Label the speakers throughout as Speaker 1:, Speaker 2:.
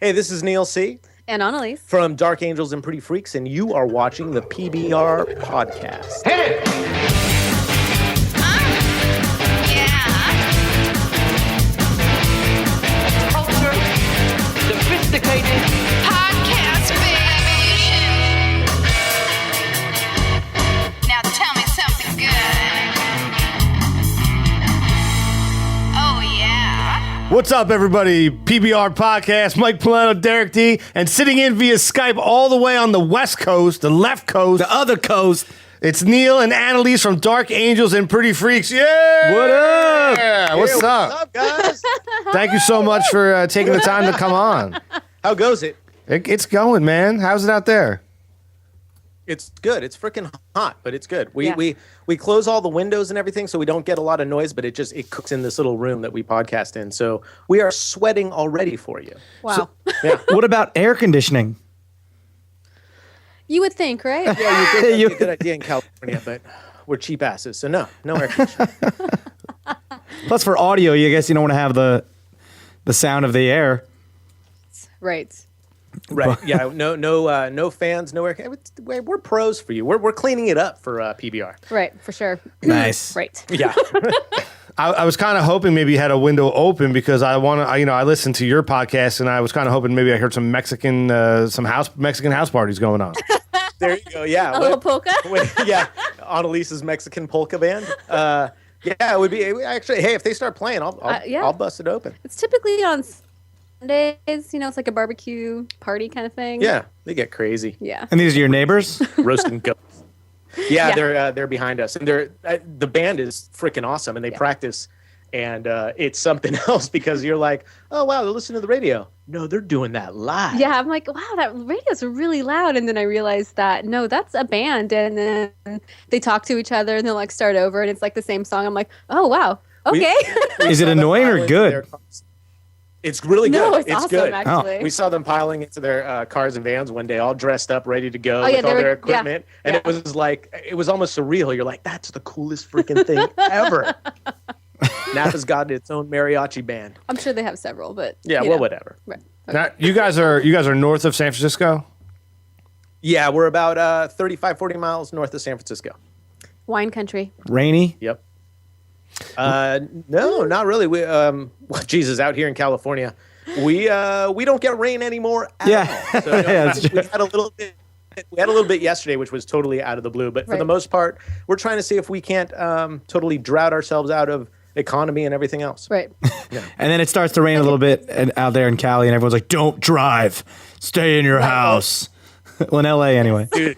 Speaker 1: Hey, this is Neil C.
Speaker 2: And Annaleis.
Speaker 1: From Dark Angels and Pretty Freaks, and you are watching the PBR podcast.
Speaker 3: Hit it! Culture, sophisticated
Speaker 4: podcast, baby. Now tell me something good. Oh, yeah.
Speaker 5: What's up, everybody? PBR Podcast, Mike Polano, Derek D, and sitting in via Skype all the way on the West Coast, the left coast, the other coast, it's Neil and Annaleis from Dark Angels and Pretty Freaks. Yeah!
Speaker 6: What up?
Speaker 5: Yeah, what's up?
Speaker 1: What's up, guys?
Speaker 5: Thank you so much for taking the time to come on.
Speaker 1: How goes it?
Speaker 5: It's going, man. How's it out there?
Speaker 1: It's good. It's freaking hot, but it's good. We close all the windows and everything so we don't get a lot of noise, but it cooks in this little room that we podcast in. So we are sweating already for you.
Speaker 2: Wow.
Speaker 1: Yeah.
Speaker 6: What about air conditioning?
Speaker 2: You would think, right?
Speaker 1: Yeah, that'd be a good idea in California, but we're cheap asses, so no air conditioning.
Speaker 6: Plus, for audio, you guess you don't want to have the sound of the air.
Speaker 2: Right.
Speaker 1: Right. Yeah. No fans. No air. We're pros for you. We're cleaning it up for PBR.
Speaker 2: Right, for sure.
Speaker 6: Nice.
Speaker 2: Right.
Speaker 1: Yeah.
Speaker 5: I was kind of hoping maybe you had a window open because I listened to your podcast and I was kind of hoping maybe I heard some Mexican house parties going on.
Speaker 1: There you go. Yeah.
Speaker 2: A little polka?
Speaker 1: Yeah. Annaleis's Mexican polka band. Yeah, it would be actually. Hey, if they start playing, I'll bust it open.
Speaker 2: It's typically on Sundays. It's like a barbecue party kind of thing.
Speaker 1: Yeah, they get crazy.
Speaker 2: Yeah.
Speaker 6: And these are your neighbors?
Speaker 1: Roasting goats. Yeah,
Speaker 2: Yeah.
Speaker 1: they're behind us, and the band is freaking awesome, and they practice, and it's something else because you're like, oh wow, they're listening to the radio. No, they're doing that live.
Speaker 2: Yeah, I'm like, wow, that radio's really loud. And then I realized that, no, that's a band. And then they talk to each other and they'll like start over and it's like the same song. I'm like, oh, wow. Okay.
Speaker 6: Is it annoying or good?
Speaker 1: It's really good.
Speaker 2: No, it's awesome,
Speaker 1: good.
Speaker 2: actually.
Speaker 1: We saw them piling into their cars and vans one day, all dressed up, ready to go
Speaker 2: Oh, yeah,
Speaker 1: with all
Speaker 2: they were-
Speaker 1: their equipment. And
Speaker 2: yeah.
Speaker 1: it was almost surreal. You're like, that's the coolest freaking thing ever. Napa's got its own mariachi band.
Speaker 2: I'm sure they have several, but
Speaker 1: Yeah,
Speaker 2: you
Speaker 1: well,
Speaker 2: know.
Speaker 1: whatever.
Speaker 2: Right.
Speaker 5: Now, you guys are north of San Francisco?
Speaker 1: Yeah, we're about 35, 40 miles north of San Francisco.
Speaker 2: Wine country.
Speaker 6: Rainy?
Speaker 1: Yep. No, not really. We, Jesus, out here in California, we don't get rain anymore at all. So, we had a little bit. We had a little bit yesterday, which was totally out of the blue. But for the most part, we're trying to see if we can't totally drought ourselves out of economy and everything else.
Speaker 2: Right.
Speaker 6: And then it starts to rain a little bit out there in Cali, and everyone's like, don't drive. Stay in your house. Well, in L.A. anyway.
Speaker 1: Dude,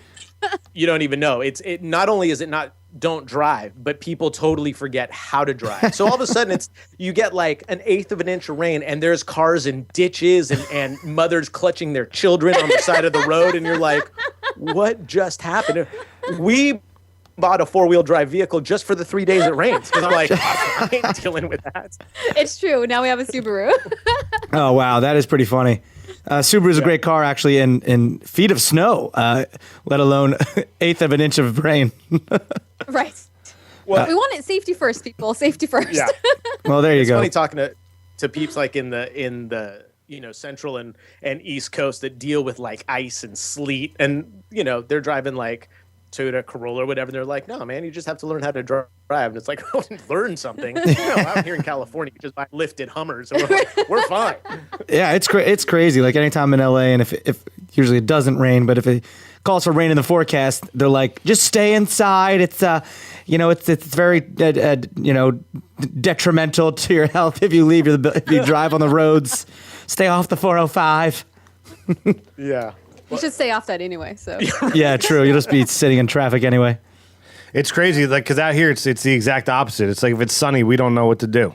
Speaker 1: you don't even know. It not only is it not don't drive, but people totally forget how to drive. So all of a sudden you get like an eighth of an inch of rain and there's cars in ditches and mothers clutching their children on the side of the road. And you're like, what just happened? We bought a 4-wheel drive vehicle just for the 3 days it rains. Cause I'm like, I ain't dealing with that.
Speaker 2: It's true. Now we have a Subaru.
Speaker 6: Oh, wow. That is pretty funny. Subaru's a great car, actually, in feet of snow, let alone eighth of an inch of rain.
Speaker 2: Right.
Speaker 1: Well,
Speaker 2: We want it safety first, people. Safety first.
Speaker 1: Yeah.
Speaker 6: Well, there you
Speaker 1: It's
Speaker 6: go.
Speaker 1: funny talking to peeps like in the central and east coast that deal with like ice and sleet, and they're driving like Toyota Corolla or whatever. And they're like, no, man, you just have to learn how to drive. And it's like, oh, learn something. Out here in California, you just buy lifted Hummers, and we're fine.
Speaker 6: Yeah, it's crazy. Like anytime in LA, and if usually it doesn't rain, but if it calls for rain in the forecast, they're like, just stay inside. It's it's very detrimental to your health if you drive on the roads. Stay off the 405.
Speaker 1: Yeah.
Speaker 2: You should stay off that anyway. So
Speaker 6: Yeah, true. You'll just be sitting in traffic anyway.
Speaker 5: It's crazy, like, because out here it's the exact opposite. It's like if it's sunny, we don't know what to do.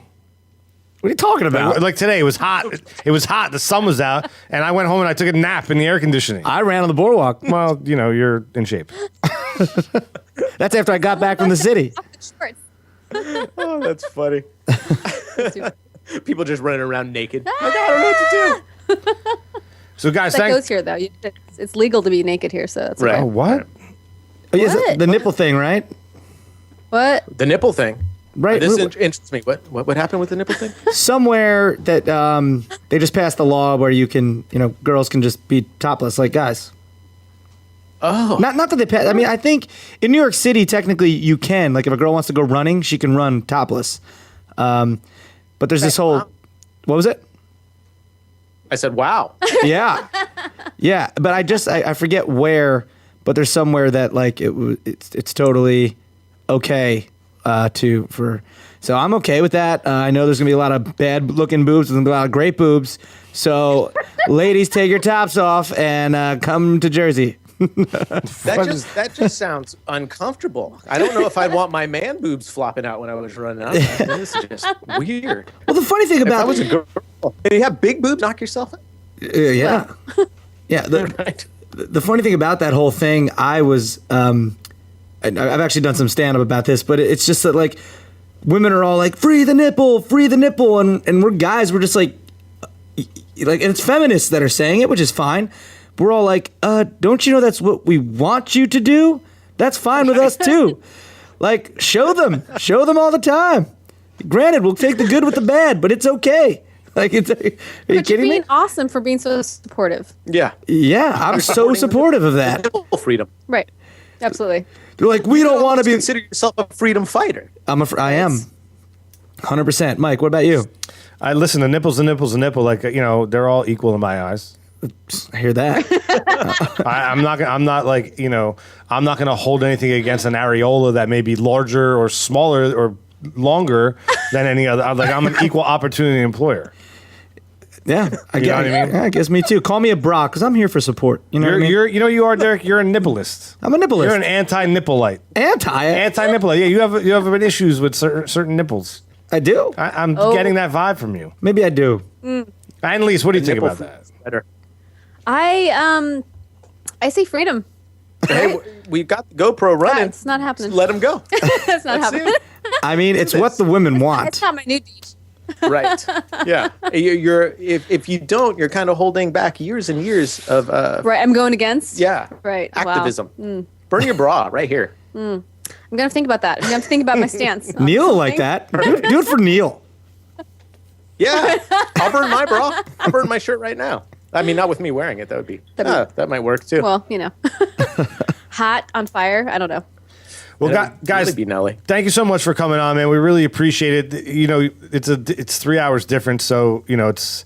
Speaker 6: What are you talking about?
Speaker 5: Like today, it was hot. It was hot. The sun was out, and I went home and I took a nap in the air conditioning.
Speaker 6: I ran on the boardwalk.
Speaker 5: Well, you're in shape.
Speaker 6: That's after I got back from the city.
Speaker 2: shorts.
Speaker 1: Oh, that's funny. People just running around naked. Like, I don't know what to do.
Speaker 5: So, guys,
Speaker 2: That goes here, though. It's legal to be naked here, so that's
Speaker 1: Right.
Speaker 2: okay.
Speaker 5: Oh, what?
Speaker 6: Oh, yes,
Speaker 2: What?
Speaker 6: the nipple thing, right?
Speaker 2: What?
Speaker 1: The nipple thing.
Speaker 6: Right.
Speaker 1: This interests me. What happened with the nipple thing?
Speaker 6: Somewhere that they just passed a law where you can, girls can just be topless like guys.
Speaker 1: Oh.
Speaker 6: Not that they passed. I mean, I think in New York City, technically you can. Like if a girl wants to go running, she can run topless. But there's this whole, what was it?
Speaker 1: I said, wow.
Speaker 6: Yeah. Yeah. But I forget where, but there's somewhere that like it's totally okay so I'm okay with that. I know there's gonna be a lot of bad looking boobs, there's gonna be a lot of great boobs. So ladies, take your tops off and come to Jersey.
Speaker 1: That just sounds uncomfortable. I don't know if I'd want my man boobs flopping out when I was running out. This is just weird.
Speaker 6: Well, the funny thing
Speaker 1: If
Speaker 6: about
Speaker 1: I was a girl, did you have big boobs? Knock yourself out.
Speaker 6: yeah. The funny thing about that whole thing, I was I've actually done some stand up about this, but it's just that like women are all like free the nipple, and we're guys, we're just like and it's feminists that are saying it, which is fine. We're all like, don't you know that's what we want you to do? That's fine with us too. Like show them all the time. Granted, we'll take the good with the bad, but it's okay. Like, are you kidding me?
Speaker 2: Being awesome for being so supportive.
Speaker 1: Yeah.
Speaker 6: Yeah, I'm so supportive of that.
Speaker 1: Nipple freedom.
Speaker 2: Right. Absolutely.
Speaker 6: They're like, we don't want to be.
Speaker 1: Consider yourself a freedom fighter.
Speaker 6: I am. 100%. Mike, what about you?
Speaker 5: I listen. The nipple's a nipple's a nipple. Like they're all equal in my eyes.
Speaker 6: I hear that.
Speaker 5: I'm not gonna hold anything against an areola that may be larger or smaller or longer than any other. Like I'm an equal opportunity employer.
Speaker 6: Yeah, I
Speaker 5: know what I mean?
Speaker 6: Yeah, I guess me too. Call me a bra because I'm here for support. You know what I mean?
Speaker 5: You are, Derek. You're a nipplist.
Speaker 6: I'm a nipplist.
Speaker 5: You're an anti-nipplite.
Speaker 6: Anti-nipplite.
Speaker 5: Yeah, you have issues with certain nipples.
Speaker 6: I do.
Speaker 5: I'm getting that vibe from you.
Speaker 6: Maybe I do.
Speaker 5: Annaleis, what do you think about that?
Speaker 1: Better.
Speaker 2: I say freedom.
Speaker 1: Hey, we've got the GoPro running.
Speaker 2: It's not happening.
Speaker 1: Let them go.
Speaker 2: It's not happening.
Speaker 6: I mean, it's what the women want.
Speaker 2: It's not my new beach.
Speaker 1: Right. Yeah. You're if you don't, you're kind of holding back years and years of
Speaker 2: Right. I'm going against.
Speaker 1: Yeah.
Speaker 2: Right.
Speaker 1: Activism.
Speaker 2: Wow.
Speaker 1: Burn your bra right here.
Speaker 2: I'm gonna think about that. I'm gonna think about my stance. on
Speaker 6: Neil
Speaker 2: something.
Speaker 6: like that. Do it for Neil.
Speaker 1: Yeah. I'll burn my bra. I'll burn my shirt right now. I mean, not with me wearing it. That would be. That might work too.
Speaker 2: Well, hot on fire. I don't know.
Speaker 5: Well, guys,
Speaker 1: really be Nelly.
Speaker 5: Thank you so much for coming on, man. We really appreciate it. It's 3 hours difference, so it's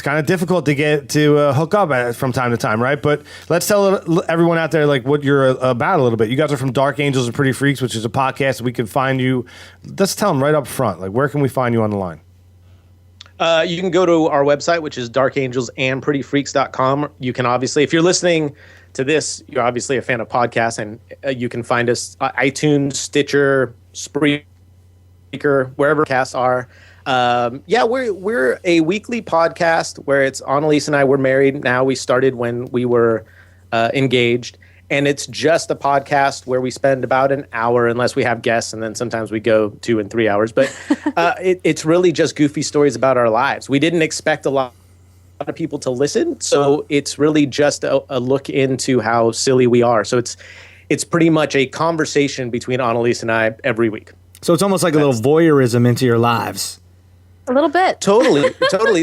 Speaker 5: kind of difficult to get to hook up from time to time, right? But let's tell everyone out there like what you're about a little bit. You guys are from Dark Angels and Pretty Freaks, which is a podcast. We can find you. Let's tell them right up front. Like, where can we find you on the line?
Speaker 1: You can go to our website, which is darkangelsandprettyfreaks.com. You can obviously, if you're listening to this, you're obviously a fan of podcasts, and you can find us iTunes, Stitcher, Spreaker, wherever podcasts are. We're a weekly podcast where it's Annaleis and I. We're married now. We started when we were engaged, and it's just a podcast where we spend about an hour, unless we have guests, and then sometimes we go 2 and 3 hours. But it's really just goofy stories about our lives. We didn't expect a lot of people to listen, so it's really just a look into how silly we are. So it's pretty much a conversation between Annaleis and I every week.
Speaker 6: So it's almost like a little voyeurism into your lives.
Speaker 2: A little bit.
Speaker 1: Totally.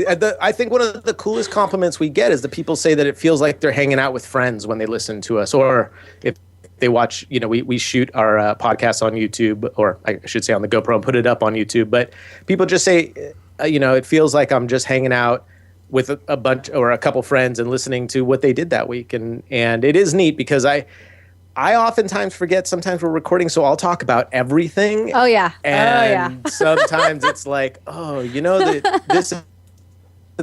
Speaker 1: I think one of the coolest compliments we get is that people say that it feels like they're hanging out with friends when they listen to us, or if they watch, we shoot our podcast on YouTube, or I should say on the GoPro, and put it up on YouTube. But people just say, it feels like I'm just hanging out with a bunch or a couple friends and listening to what they did that week. And it is neat because I oftentimes forget, sometimes we're recording, so I'll talk about everything.
Speaker 2: Oh, yeah.
Speaker 1: And sometimes it's like, this and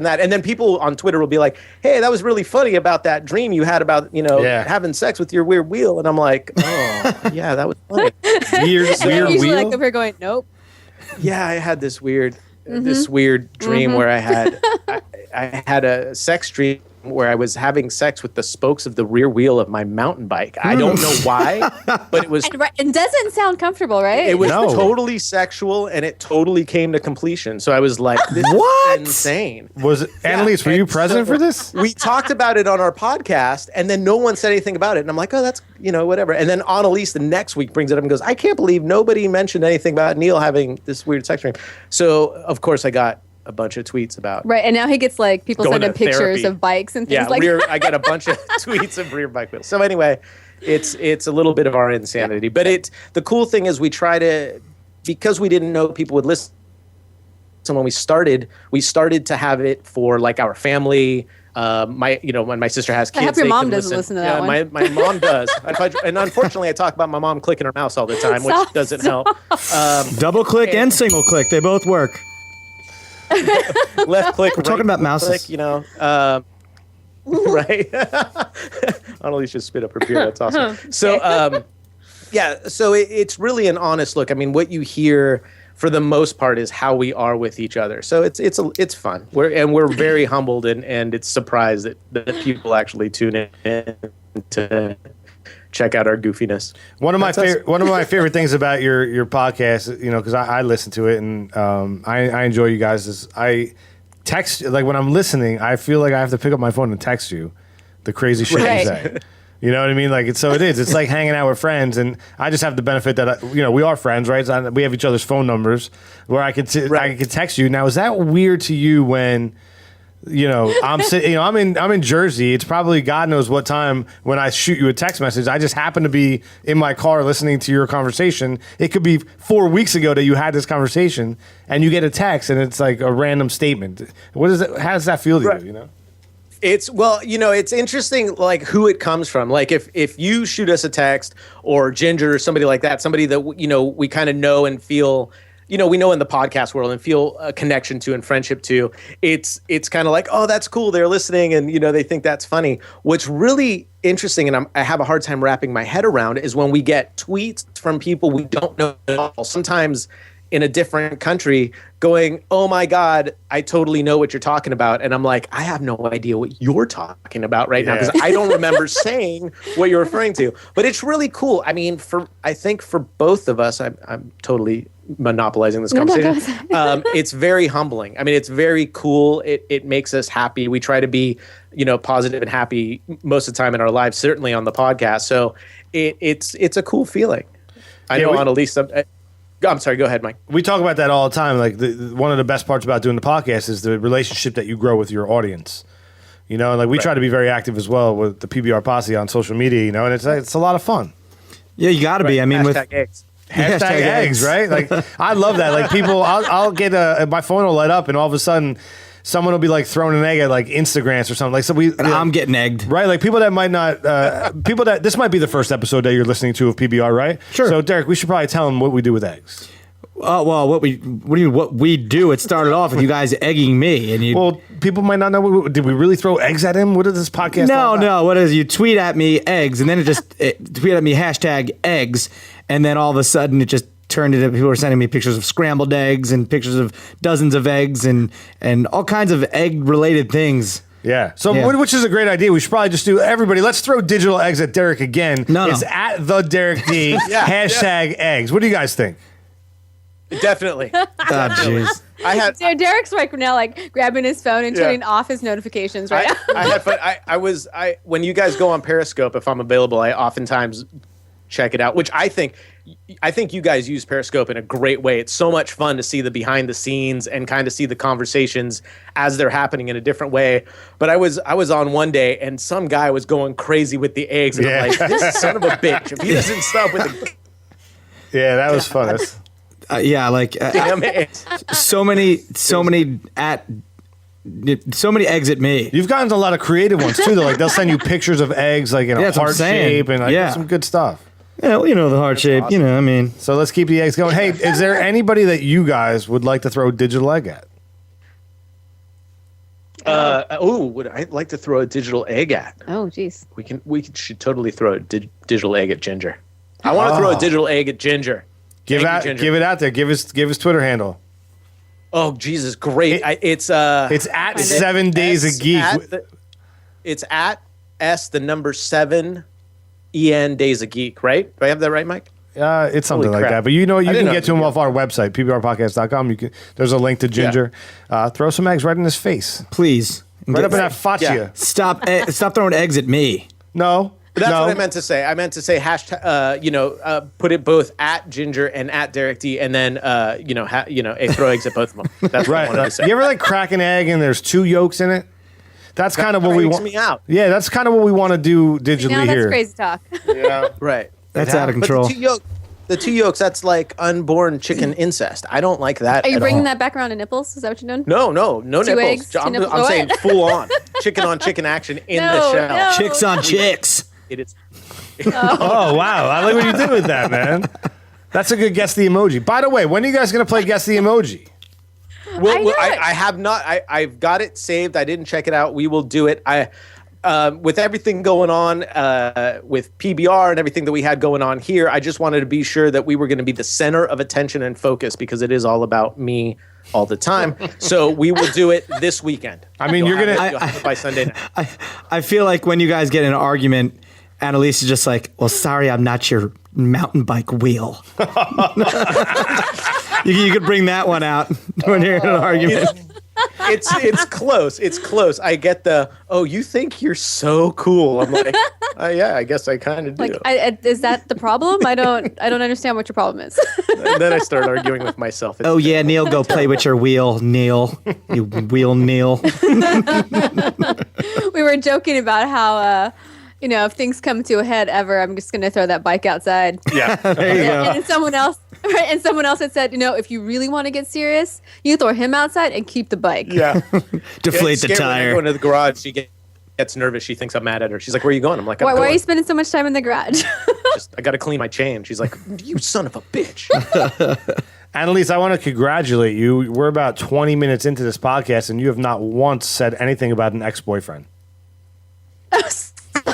Speaker 1: that. And then people on Twitter will be like, hey, that was really funny about that dream you had about, having sex with your weird wheel. And I'm like, oh, yeah, that was funny.
Speaker 5: Weird
Speaker 2: Usually
Speaker 5: wheel?
Speaker 2: like if we're going, nope.
Speaker 1: Yeah, I had this weird dream where I had a sex dream where I was having sex with the spokes of the rear wheel of my mountain bike. I don't know why, but it was.
Speaker 2: It doesn't sound comfortable, right?
Speaker 1: It was totally sexual, and it totally came to completion. So I was like, "This is insane."
Speaker 5: Was Annaleis? Were you present for this?
Speaker 1: We talked about it on our podcast, and then no one said anything about it. And I'm like, "Oh, that's whatever." And then Annaleis the next week brings it up and goes, "I can't believe nobody mentioned anything about Neil having this weird sex dream." So of course I got a bunch of tweets about
Speaker 2: right, and now he gets like people
Speaker 1: going
Speaker 2: send him
Speaker 1: to
Speaker 2: pictures
Speaker 1: therapy.
Speaker 2: of bikes and things
Speaker 1: I got a bunch of tweets of rear bike wheels. So anyway, it's a little bit of our insanity, but the cool thing is we try to, because we didn't know people would listen. So when we started to have it for like our family. When my sister has kids,
Speaker 2: I hope your mom doesn't listen to that one.
Speaker 1: My mom does, and unfortunately, I talk about my mom clicking her mouse all the time, which doesn't help.
Speaker 6: Double click and single click, they both work.
Speaker 1: Left click.
Speaker 6: We're talking about mouses.
Speaker 1: Click, right? Annaleis just spit up her beer. That's awesome. So, so it's really an honest look. I mean, what you hear for the most part is how we are with each other. So it's fun. We're very humbled and it's surprised that people actually tune in to check out our goofiness.
Speaker 5: One of my favorite things about your podcast, because I listen to it and I enjoy you guys, is I text, like when I'm listening, I feel like I have to pick up my phone and text you the crazy shit you say. You know what I mean? Like it's like hanging out with friends, and I just have the benefit that we are friends, right? So we have each other's phone numbers where I can text you. Now, is that weird to you when I'm sitting, I'm in Jersey. It's probably God knows what time when I shoot you a text message. I just happen to be in my car listening to your conversation. It could be 4 weeks ago that you had this conversation, and you get a text, and it's like a random statement. What is it? How does that feel to you?
Speaker 1: It's it's interesting, like who it comes from. Like if you shoot us a text or Ginger or somebody like that, somebody that we kind of know and feel, we know in the podcast world and feel a connection to and friendship to. It's kind of like, oh, that's cool, they're listening, and they think that's funny. What's really interesting, and I have a hard time wrapping my head around, is when we get tweets from people we don't know at all. Sometimes in a different country going, oh my God, I totally know what you're talking about. And I'm like, I have no idea what you're talking about right now because I don't remember saying what you're referring to. But it's really cool. I mean, I think for both of us, I'm totally monopolizing this conversation. It's very humbling. I mean, it's very cool. It makes us happy. We try to be, positive and happy most of the time in our lives, certainly on the podcast. So it's a cool feeling. I know Annaleis, I'm sorry, go ahead, Mike.
Speaker 5: We talk about that all the time. Like one of the best parts about doing the podcast is the relationship that you grow with your audience. And like we try to be very active as well with the PBR Posse on social media, and it's a lot of fun.
Speaker 6: Yeah, you got to be. I mean,
Speaker 1: Hashtag eggs.
Speaker 5: Hashtag eggs, right? Like I love that. Like people, I'll get my phone will light up, and all of a sudden, someone will be like throwing an egg at like Instagrams or something. Like so
Speaker 6: I'm getting egged,
Speaker 5: right? Like people that might not, this might be the first episode that you're listening to of PBR, right?
Speaker 6: Sure.
Speaker 5: So Derek, we should probably tell them what we do with eggs.
Speaker 6: Well, what do you mean? What we do? It started off with you guys egging me, and
Speaker 5: well, people might not know. Did we really throw eggs at him? What is this podcast?
Speaker 6: No. What is you tweet at me eggs, and then it tweet at me hashtag eggs, and then all of a sudden it just turned into people were sending me pictures of scrambled eggs and pictures of dozens of eggs and all kinds of egg related things.
Speaker 5: Yeah. So, which is a great idea. We should probably just do everybody. Let's throw digital eggs at Derek again.
Speaker 6: No.
Speaker 5: It's at the Derek D. hashtag eggs. What do you guys think?
Speaker 1: Definitely.
Speaker 6: Oh, jeez.
Speaker 2: Derek's right now, like grabbing his phone and turning off his notifications right now.
Speaker 1: I had fun. When you guys go on Periscope, if I'm available, I oftentimes check it out, which I think you guys use Periscope in a great way. It's so much fun to see the behind the scenes and kind of see the conversations as they're happening in a different way. But I was on one day and some guy was going crazy with the eggs, and I'm like, this son of a bitch, if he doesn't stop with the
Speaker 5: yeah, that was fun.
Speaker 1: Damn it.
Speaker 6: So many eggs at me.
Speaker 5: You've gotten a lot of creative ones too, though. Like they'll send you pictures of eggs, like in a heart shape, and some good stuff.
Speaker 6: Yeah, well, the heart shape.
Speaker 1: Awesome.
Speaker 6: I mean.
Speaker 5: So let's keep the eggs going. Hey, is there anybody that you guys would like to throw a digital egg at?
Speaker 1: Would I like to throw a digital egg at?
Speaker 2: Oh, jeez.
Speaker 1: We should totally throw a digital egg at Ginger. I want to throw a digital egg at Ginger.
Speaker 5: Give it out there. Give his Twitter handle.
Speaker 1: Oh, Jesus, great! It's
Speaker 5: at 7 Days a Geek.
Speaker 1: it's at S7 EN Days a Geek, right? Do I have that right, Mike?
Speaker 5: It's something
Speaker 1: Holy
Speaker 5: like
Speaker 1: crap.
Speaker 5: that. But you
Speaker 1: I
Speaker 5: can
Speaker 1: didn't know
Speaker 5: get to
Speaker 1: it
Speaker 5: him
Speaker 1: was
Speaker 5: off our website, pbrpodcast.com. There's a link to Ginger. Throw some eggs right in his face.
Speaker 6: Please.
Speaker 5: Right up in that fascia.
Speaker 1: Yeah.
Speaker 6: Stop throwing eggs at me.
Speaker 5: No.
Speaker 1: That's
Speaker 5: no.
Speaker 1: what I meant to say. I meant to say hashtag, put it both at Ginger and at Derek D, and then, throw eggs at both of them. That's what I wanted to say.
Speaker 5: You ever like crack an egg and there's 2 yolks in it? That's kind of what we want.
Speaker 1: me out.
Speaker 5: Yeah, that's kind of what we want to do digitally
Speaker 2: Now that's
Speaker 5: here.
Speaker 2: crazy talk.
Speaker 1: Yeah, right.
Speaker 6: That's out of
Speaker 1: But
Speaker 6: control.
Speaker 1: the 2 yolks, that's like unborn chicken incest. I don't like that.
Speaker 2: Are you
Speaker 1: at
Speaker 2: bringing
Speaker 1: all.
Speaker 2: that back around to nipples? Is that what you're doing?
Speaker 1: No nipples.
Speaker 2: eggs, 2
Speaker 1: I'm
Speaker 2: nipples.
Speaker 1: saying
Speaker 2: What?
Speaker 1: full on chicken action in the
Speaker 2: No,
Speaker 1: shell.
Speaker 2: no.
Speaker 6: Chicks on chicks.
Speaker 1: It is.
Speaker 5: Oh, wow. I like what you did with that, man. That's a good guess the emoji. By the way, when are you guys going to play Guess the Emoji?
Speaker 1: I have not. I've got it saved. I didn't check it out. We will do it. With everything going on with PBR and everything that we had going on here, I just wanted to be sure that we were going to be the center of attention and focus because it is all about me all the time. So we will do it this weekend.
Speaker 5: I mean, you'll
Speaker 1: have it by Sunday night.
Speaker 6: I feel like when you guys get in an argument, Annalise is just like, well, sorry, I'm not your mountain bike wheel. You could bring that one out when you're in an argument.
Speaker 1: It's close. It's close. I get the, oh, you think you're so cool. I'm like, yeah, I guess I kind of do.
Speaker 2: Like, is that the problem? I don't understand what your problem is.
Speaker 1: And then I start arguing with myself.
Speaker 6: Oh, yeah, Neil, go play with your wheel, Neil. You wheel, Neil.
Speaker 2: We were joking about how, if things come to a head ever, I'm just going to throw that bike outside.
Speaker 1: Yeah.
Speaker 6: There you go.
Speaker 2: And then someone else had said, if you really want to get serious, you throw him outside and keep the bike.
Speaker 1: Yeah.
Speaker 6: Deflate
Speaker 1: It's
Speaker 6: the
Speaker 1: scary when I
Speaker 6: tire.
Speaker 1: go into the garage. She gets nervous. She thinks I'm mad at her. She's like, where are you going? I'm like,
Speaker 2: Why are you spending so much time in the garage?
Speaker 1: I got to clean my chain. She's like, you son of a bitch.
Speaker 5: Annalise, I want to congratulate you. We're about 20 minutes into this podcast, and you have not once said anything about an ex-boyfriend.
Speaker 2: You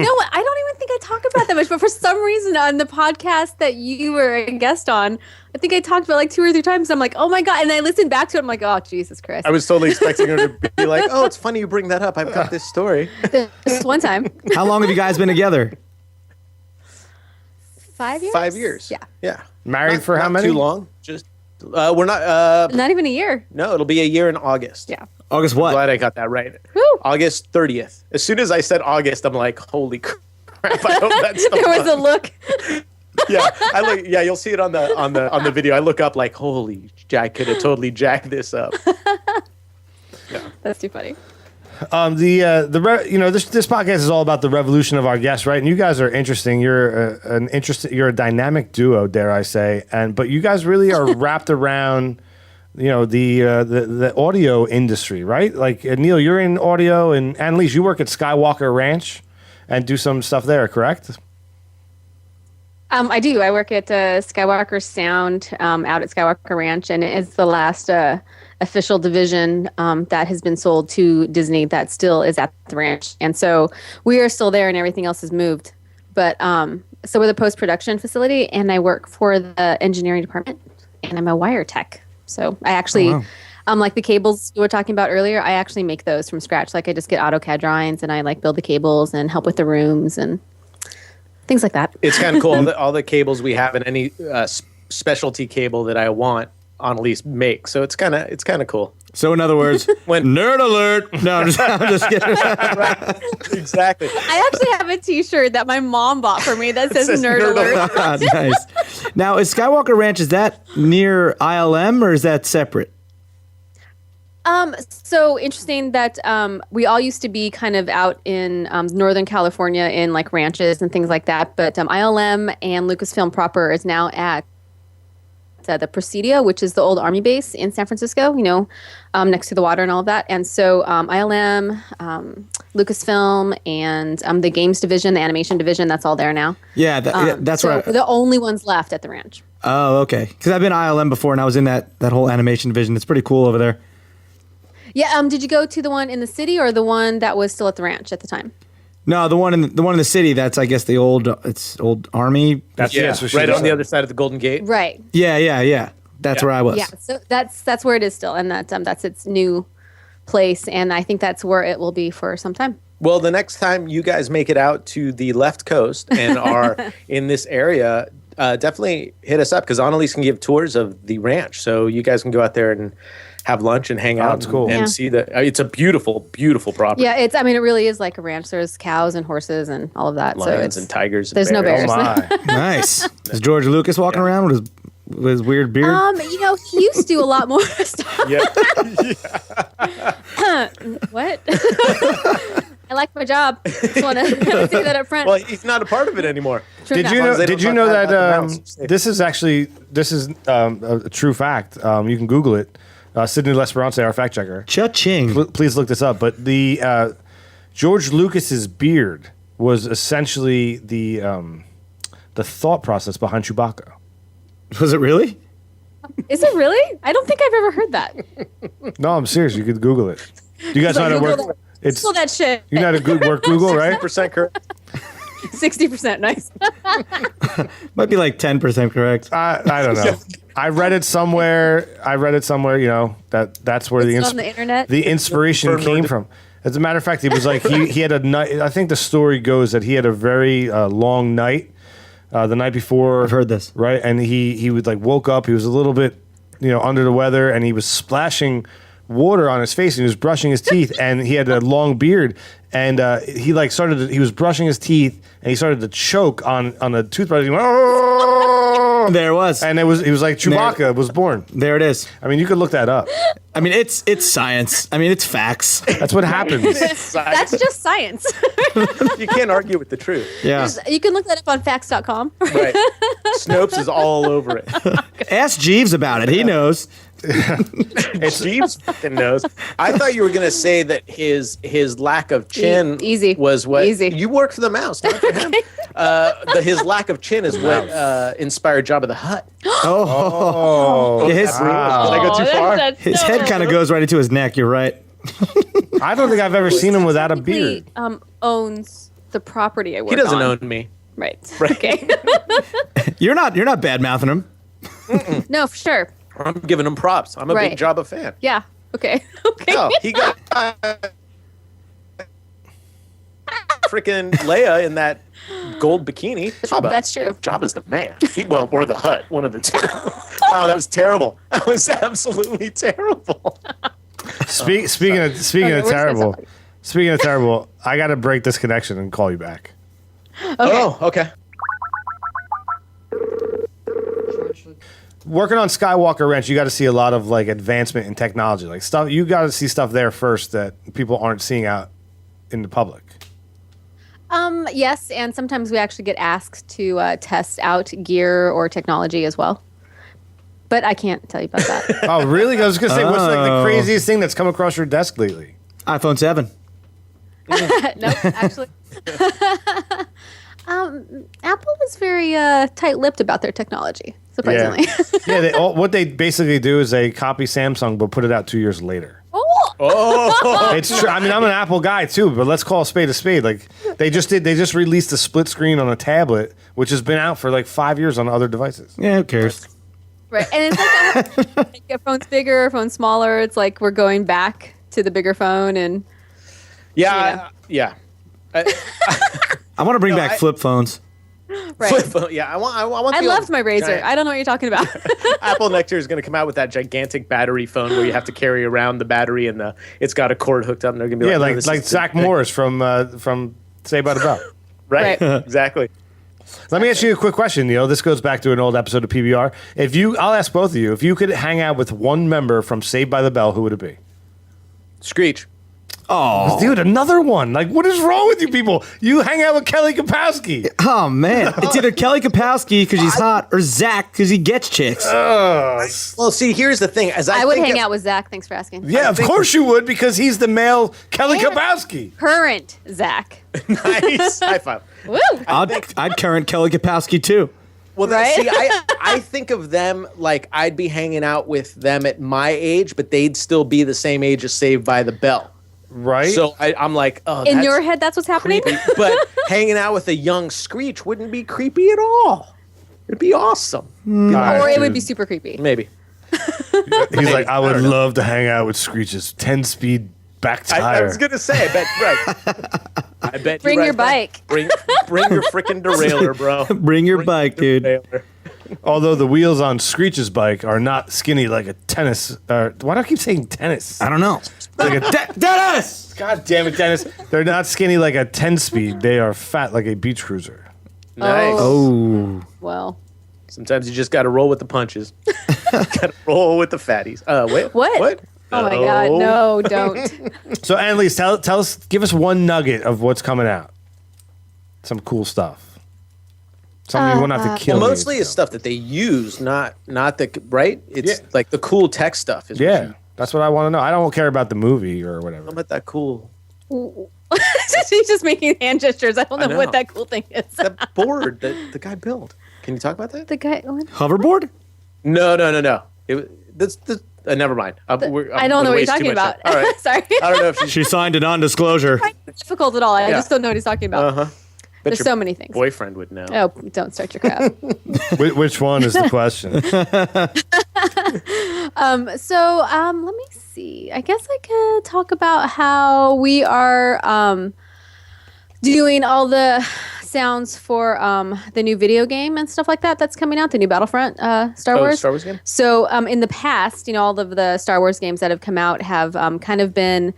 Speaker 2: know what? I don't even think I talk about that much, but for some reason on the podcast that you were a guest on, I think I talked about like 2 or 3 times. I'm like, oh my God. And I listened back to it. I'm like, oh, Jesus Christ.
Speaker 1: I was totally expecting her to be like, oh, it's funny you bring that up. I've got this story.
Speaker 2: Just one time.
Speaker 6: How long have you guys been together?
Speaker 2: 5 years?
Speaker 1: 5 years.
Speaker 2: Yeah.
Speaker 1: Yeah.
Speaker 5: Married for how
Speaker 1: Not
Speaker 5: many?
Speaker 1: Too long. Just, we're not,
Speaker 2: Not even a year.
Speaker 1: no, it'll be a year in August.
Speaker 2: Yeah.
Speaker 6: August what?
Speaker 1: Glad I got that right.
Speaker 2: Woo.
Speaker 1: August 30th. As soon as I said August, I'm like, holy crap. I hope that's the
Speaker 2: There was a
Speaker 1: month.
Speaker 2: look.
Speaker 1: Yeah, you'll see it on the video. I look up like, holy, I could have totally jacked this up.
Speaker 2: That's too funny.
Speaker 5: This podcast is all about the revolution of our guests, right? And you guys are interesting. You're you're a dynamic duo, dare I say, but you guys really are wrapped around, the audio industry, right? Like Neil, you're in audio, and Annalise, you work at Skywalker Ranch and do some stuff there, correct?
Speaker 2: I do. I work at Skywalker Sound out at Skywalker Ranch, and it's the last official division that has been sold to Disney that still is at the ranch. And so we are still there and everything else has moved. But so we're the post-production facility, and I work for the engineering department, and I'm a wire tech. So I actually, like the cables you were talking about earlier, I actually make those from scratch. Like I just get AutoCAD drawings and I like build the cables and help with the rooms and things like that.
Speaker 1: It's kind of cool. All the cables we have and any specialty cable that I want, Annalise makes. So it's kind of cool.
Speaker 6: So in other words, nerd alert. No, I'm just kidding.
Speaker 1: Right. Exactly.
Speaker 2: I actually have a T-shirt that my mom bought for me that says Nerd Alert.
Speaker 6: Nice. Now, is Skywalker Ranch, is that near ILM or is that separate?
Speaker 2: So interesting that we all used to be kind of out in Northern California in like ranches and things like that. But ILM and Lucasfilm proper is now at the Presidio, which is the old Army base in San Francisco, next to the water and all of that. And so ILM, Lucasfilm, and the games division, the animation division, that's all there now.
Speaker 6: Yeah, that's
Speaker 2: so
Speaker 6: right.
Speaker 2: We're the only ones left at the ranch.
Speaker 6: Oh, okay. Because I've been ILM before, and I was in that whole animation division. It's pretty cool over there.
Speaker 2: Yeah. Did you go to the one in the city or the one that was still at the ranch at the time?
Speaker 6: No, the one in the city. That's, I guess, the old Army.
Speaker 5: That's
Speaker 1: right on the other side of the Golden Gate.
Speaker 2: Right.
Speaker 6: Yeah. That's where I was.
Speaker 2: Yeah. So that's where it is still, and that's its new place, and I think that's where it will be for some time.
Speaker 1: Well, the next time you guys make it out to the left coast and are in this area, definitely hit us up because Annaleis can give tours of the ranch. So you guys can go out there and have lunch and hang out
Speaker 5: that's cool.
Speaker 1: and see it's a beautiful, beautiful property.
Speaker 2: Yeah, it really is like a ranch. There's cows and horses and all of that.
Speaker 1: Lions
Speaker 2: so
Speaker 1: and tigers. And
Speaker 2: there's no
Speaker 1: bears.
Speaker 2: bears.
Speaker 5: Oh my.
Speaker 6: Nice. Is George Lucas walking around with his weird beard?
Speaker 2: He used to do a lot more stuff.
Speaker 1: Yeah.
Speaker 2: What? I like my job. Just want to say that up front.
Speaker 1: Well, he's not a part of it anymore.
Speaker 2: True
Speaker 5: Did
Speaker 2: enough.
Speaker 5: you
Speaker 1: long
Speaker 5: know?
Speaker 1: as they
Speaker 5: Did
Speaker 1: don't
Speaker 5: you
Speaker 1: talk
Speaker 5: know
Speaker 1: bad
Speaker 5: that
Speaker 1: about the mouse.
Speaker 5: this is a true fact? You can Google it. Sydney L'Esperance, our fact checker.
Speaker 6: Cha-ching.
Speaker 5: Please look this up. But the George Lucas's beard was essentially the thought process behind Chewbacca.
Speaker 6: Was it really?
Speaker 2: Is it really? I don't think I've ever heard that.
Speaker 5: No, I'm serious. You could Google it. You guys know how to
Speaker 2: Google
Speaker 5: work.
Speaker 2: that.
Speaker 5: It's
Speaker 2: Google that shit.
Speaker 5: you know how to work Google, right?
Speaker 1: 60% correct.
Speaker 2: 60% nice.
Speaker 6: Might be like 10% correct.
Speaker 5: I don't know. I read it somewhere. You know that's where
Speaker 2: It's on the internet?
Speaker 5: the inspiration came from. As a matter of fact, he was like he had a night. I think the story goes that he had a very long night the night before.
Speaker 6: I've heard this.
Speaker 5: Right, and he would like woke up. He was a little bit under the weather, and he was splashing water on his face, and he was brushing his teeth, and he had a long beard, and he was brushing his teeth, and he started to choke on a toothbrush. He went, "Oh!"
Speaker 6: There it was.
Speaker 5: And it was like Chewbacca was born.
Speaker 6: There it is.
Speaker 5: I mean, you could look that up.
Speaker 6: I mean, it's science. I mean, it's facts.
Speaker 5: That's what happens.
Speaker 2: That's just science.
Speaker 1: You can't argue with the truth.
Speaker 6: Yeah.
Speaker 2: You can look that up on facts.com.
Speaker 1: Right. Snopes is all over it.
Speaker 6: Ask Jeeves about it. He knows.
Speaker 1: Jeeves fucking knows. I thought you were going to say that his lack of chin
Speaker 2: Easy.
Speaker 1: was what
Speaker 2: Easy.
Speaker 1: you worked for the mouse, not for him. His lack of chin is what inspired Jabba the Hutt.
Speaker 6: Oh. Yeah,
Speaker 1: Did I go too far?
Speaker 6: his head kind of goes right into his neck. You're right.
Speaker 5: I don't think I've ever seen him without a beard.
Speaker 2: Owns the property I work
Speaker 1: He doesn't
Speaker 2: on.
Speaker 1: own me.
Speaker 2: Right. Okay.
Speaker 6: You're not bad mouthing him.
Speaker 2: No, for sure.
Speaker 1: I'm giving him props. I'm a
Speaker 2: Right.
Speaker 1: big Jabba fan.
Speaker 2: Yeah. Okay. Okay.
Speaker 1: No, he got freaking Leia in that gold bikini. Jabba.
Speaker 2: That's true.
Speaker 1: Jabba's the man. Or the Hutt, one of the two. Wow, that was terrible. That was absolutely terrible.
Speaker 5: Speaking of terrible, I got to break this connection and call you back.
Speaker 2: Okay.
Speaker 1: Oh, okay.
Speaker 5: Working on Skywalker Ranch, you got to see a lot of like advancement in technology, like stuff. You got to see stuff there first that people aren't seeing out in the public.
Speaker 2: Yes, and sometimes we actually get asked to test out gear or technology as well. But I can't tell you about that.
Speaker 5: Oh, really? I was gonna say, what's like the craziest thing that's come across your desk lately?
Speaker 6: iPhone 7.
Speaker 2: Nope, actually. Apple was very tight-lipped about their technology, surprisingly.
Speaker 5: What they basically do is they copy Samsung but put it out 2 years later.
Speaker 2: Oh!
Speaker 5: It's true. I mean, I'm an Apple guy too, but let's call a spade a spade. Like they just released a split screen on a tablet, which has been out for like 5 years on other devices.
Speaker 6: Yeah, who cares?
Speaker 2: Right, and it's like a phone's bigger, phone's smaller. It's like we're going back to the bigger phone, and
Speaker 1: Yeah.
Speaker 6: I want to bring back flip phones.
Speaker 2: right.
Speaker 1: Flip phone. Yeah, I want.
Speaker 2: I
Speaker 1: the
Speaker 2: loved my Razor.
Speaker 1: giant-
Speaker 2: I don't know what you're talking about.
Speaker 1: Apple next year is going to come out with that gigantic battery phone where you have to carry around the battery and it's got a cord hooked up, and they're going to be
Speaker 5: Yeah,
Speaker 1: like,
Speaker 5: like Zach Morris from Saved by the Bell.
Speaker 1: right?
Speaker 2: Right.
Speaker 1: Exactly.
Speaker 5: Let me ask you a quick question, Neil. This goes back to an old episode of PBR. I'll ask both of you, if you could hang out with one member from Saved by the Bell, who would it be?
Speaker 1: Screech.
Speaker 6: Oh,
Speaker 5: Dude, another one. Like, what is wrong with you people? You hang out with Kelly Kapowski.
Speaker 6: oh man! It's either Kelly Kapowski because he's hot or Zach because he gets chicks.
Speaker 1: Well, see, here's the thing. As
Speaker 2: I would
Speaker 1: think
Speaker 2: hang
Speaker 1: of-
Speaker 2: out with Zach. Thanks for asking.
Speaker 5: Yeah, of course you would, because he's the male Kelly Kapowski.
Speaker 2: Current Zach.
Speaker 1: Nice. High five.
Speaker 2: Woo!
Speaker 6: I'd current Kelly Kapowski too.
Speaker 1: Well,
Speaker 2: Right?
Speaker 1: see, I think of them like I'd be hanging out with them at my age, but they'd still be the same age as Saved by the Bell.
Speaker 5: Right?
Speaker 1: So I'm like, oh,
Speaker 2: In
Speaker 1: that's
Speaker 2: your head, that's what's happening?
Speaker 1: creepy. But hanging out with a young Screech wouldn't be creepy at all. It'd be awesome.
Speaker 2: Or it would be super creepy.
Speaker 1: Maybe.
Speaker 5: He's like, I would love to hang out with Screech's 10-speed spec
Speaker 1: I
Speaker 5: tire.
Speaker 1: was gonna say, I bet right. I bet
Speaker 2: Bring
Speaker 1: you're
Speaker 2: your
Speaker 1: right,
Speaker 2: bike.
Speaker 1: Bring your freaking derailleur, bro.
Speaker 6: Bring your bike, dude.
Speaker 1: Derailleur.
Speaker 5: Although the wheels on Screech's bike are not skinny like a tennis. Why do I keep saying tennis?
Speaker 6: I don't know.
Speaker 5: Like a Dennis! God damn it, Dennis. They're not skinny like a 10-speed. They are fat like a beach cruiser.
Speaker 1: Nice.
Speaker 6: Oh.
Speaker 2: Well,
Speaker 1: Sometimes you just got to roll with the punches. Got to roll with the fatties. Wait.
Speaker 2: What? Oh my God, no, don't.
Speaker 5: So, Annalise, tell us, give us one nugget of what's coming out. Some cool stuff. Something you won't have to kill.
Speaker 1: Well, mostly it's stuff that they use, not the right. It's like the cool tech stuff. Is
Speaker 5: Yeah, that's what I want to know. I don't care about the movie or whatever.
Speaker 1: How about that cool?
Speaker 2: He's just making hand gestures. I don't know
Speaker 1: know.
Speaker 2: what that cool thing is.
Speaker 1: That board that the guy built. Can you talk about that?
Speaker 2: The guy. What?
Speaker 6: Hoverboard?
Speaker 1: No. Never mind.
Speaker 2: I don't know what you're talking about.
Speaker 1: All right.
Speaker 2: Sorry.
Speaker 1: I don't know if she's
Speaker 6: She signed a non-disclosure.
Speaker 2: It's difficult at all. I
Speaker 1: Yeah.
Speaker 2: just don't know what he's talking about. There's
Speaker 1: your
Speaker 2: so many things.
Speaker 1: boyfriend would know.
Speaker 2: Oh, don't start your crap.
Speaker 5: Which one is the question?
Speaker 2: Let me see. I guess I could talk about how we are doing all the sounds for the new video game and stuff like that that's coming out, the new Battlefront Star Wars.
Speaker 1: Star Wars game?
Speaker 2: So in the past, all of the Star Wars games that have come out have kind of been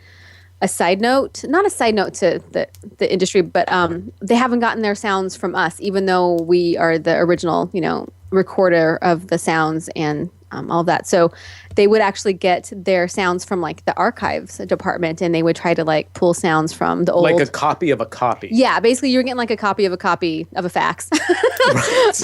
Speaker 2: a side note, not a side note to the industry, but they haven't gotten their sounds from us, even though we are the original, recorder of the sounds and all of that. So they would actually get their sounds from like the archives department, and they would try to like pull sounds from the old,
Speaker 1: Like a copy of a copy.
Speaker 2: Yeah, basically you're getting like a copy of a fax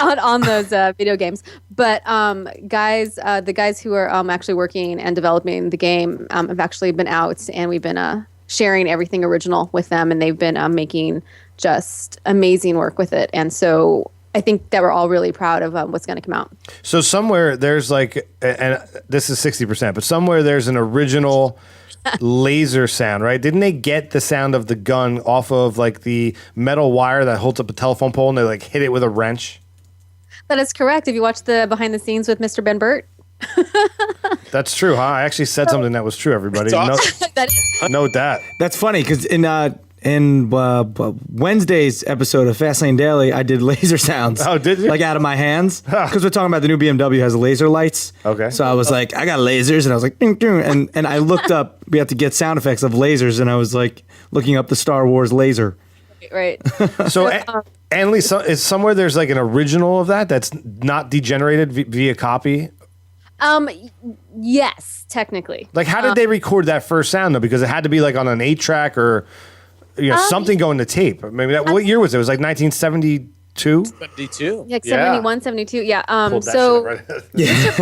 Speaker 2: on those video games. But the guys who are actually working and developing the game have actually been out, and we've been sharing everything original with them, and they've been making just amazing work with it. And so I think that we're all really proud of what's going to come out.
Speaker 5: So somewhere there's like, and this is 60%, but somewhere there's an original laser sound, right? Didn't they get the sound of the gun off of like the metal wire that holds up a telephone pole, and they like hit it with a wrench?
Speaker 2: That is correct. If you watch the behind the scenes with Mr. Ben Burt.
Speaker 5: That's true, huh? I actually said something that was true, everybody.
Speaker 2: That is.
Speaker 5: Note that.
Speaker 6: That's funny because in Wednesday's episode of Fastlane Daily, I did laser sounds.
Speaker 5: Oh, did you?
Speaker 6: Like out of my hands. Because we're talking about the new BMW has laser lights.
Speaker 5: Okay.
Speaker 6: So I was like, I got lasers. And I was like, ding, ding. And I looked up, we have to get sound effects of lasers. And I was like, looking up the Star Wars laser.
Speaker 2: Right.
Speaker 5: So, Annalise, is somewhere there's like an original of that's not degenerated via copy?
Speaker 2: Yes, technically.
Speaker 5: Like, how did they record that first sound, though? Because it had to be like on an 8-track or something going to tape. Maybe what year was it? It was like 1972?
Speaker 1: 72.
Speaker 2: Like 71, 72. Yeah.
Speaker 5: Pulled that
Speaker 2: So
Speaker 5: shit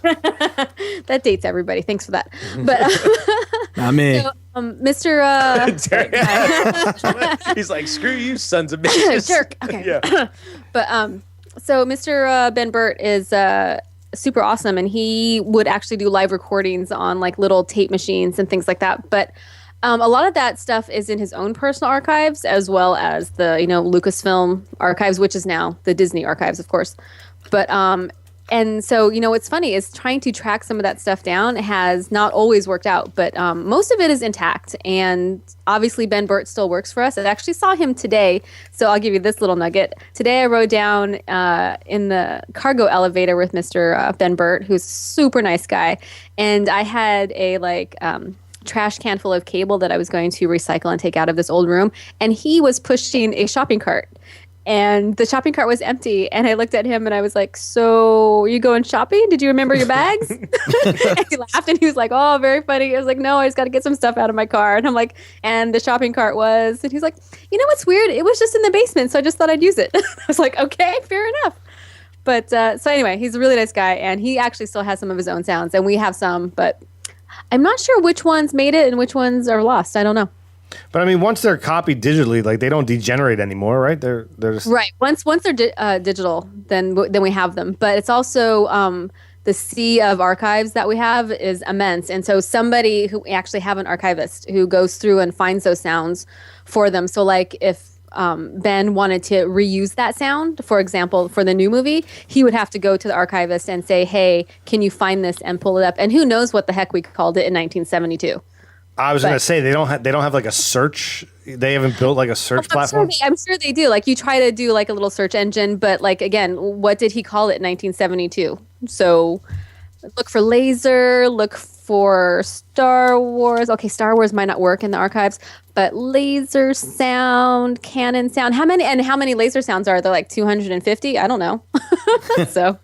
Speaker 5: right.
Speaker 2: that dates everybody. Thanks for that. But
Speaker 6: Not me.
Speaker 2: so, Mr.
Speaker 1: He's like, screw you, sons of bitches.
Speaker 2: Jerk. Okay.
Speaker 1: Yeah.
Speaker 2: But so Mr. Ben Burt is super awesome, and he would actually do live recordings on like little tape machines and things like that. But a lot of that stuff is in his own personal archives, as well as the Lucasfilm archives, which is now the Disney archives, of course. But and so what's funny is trying to track some of that stuff down has not always worked out, but most of it is intact. And obviously Ben Burt still works for us. I actually saw him today, so I'll give you this little nugget. Today I rode down in the cargo elevator with Mr. Ben Burt, who's a super nice guy, and I had a trash can full of cable that I was going to recycle and take out of this old room, and he was pushing a shopping cart. And the shopping cart was empty. And I looked at him and I was like, so are you going shopping? Did you remember your bags? And he laughed and he was like, oh, very funny. I was like, no, I just got to get some stuff out of my car. And I'm like, and the shopping cart was, and he's like, what's weird? It was just in the basement. So I just thought I'd use it. I was like, okay, fair enough. But so anyway, he's a really nice guy. And he actually still has some of his own sounds. And we have some, but I'm not sure which ones made it and which ones are lost. I don't know.
Speaker 5: But I mean, once they're copied digitally, like they don't degenerate anymore, right? They're just
Speaker 2: right. Once they're digital, then we have them. But it's also the sea of archives that we have is immense, and so somebody who actually have an archivist who goes through and finds those sounds for them. So like if Ben wanted to reuse that sound, for example, for the new movie, he would have to go to the archivist and say, hey, can you find this and pull it up? And who knows what the heck we called it in 1972.
Speaker 5: I was gonna say they don't have like a search. They haven't built like a search platform.
Speaker 2: I'm sure they do. Like you try to do like a little search engine, but like again, what did he call it in 1972? So look for laser, look for Star Wars. Okay, Star Wars might not work in the archives, but laser sound, Canon sound. How many laser sounds are there? Like 250? I don't know. So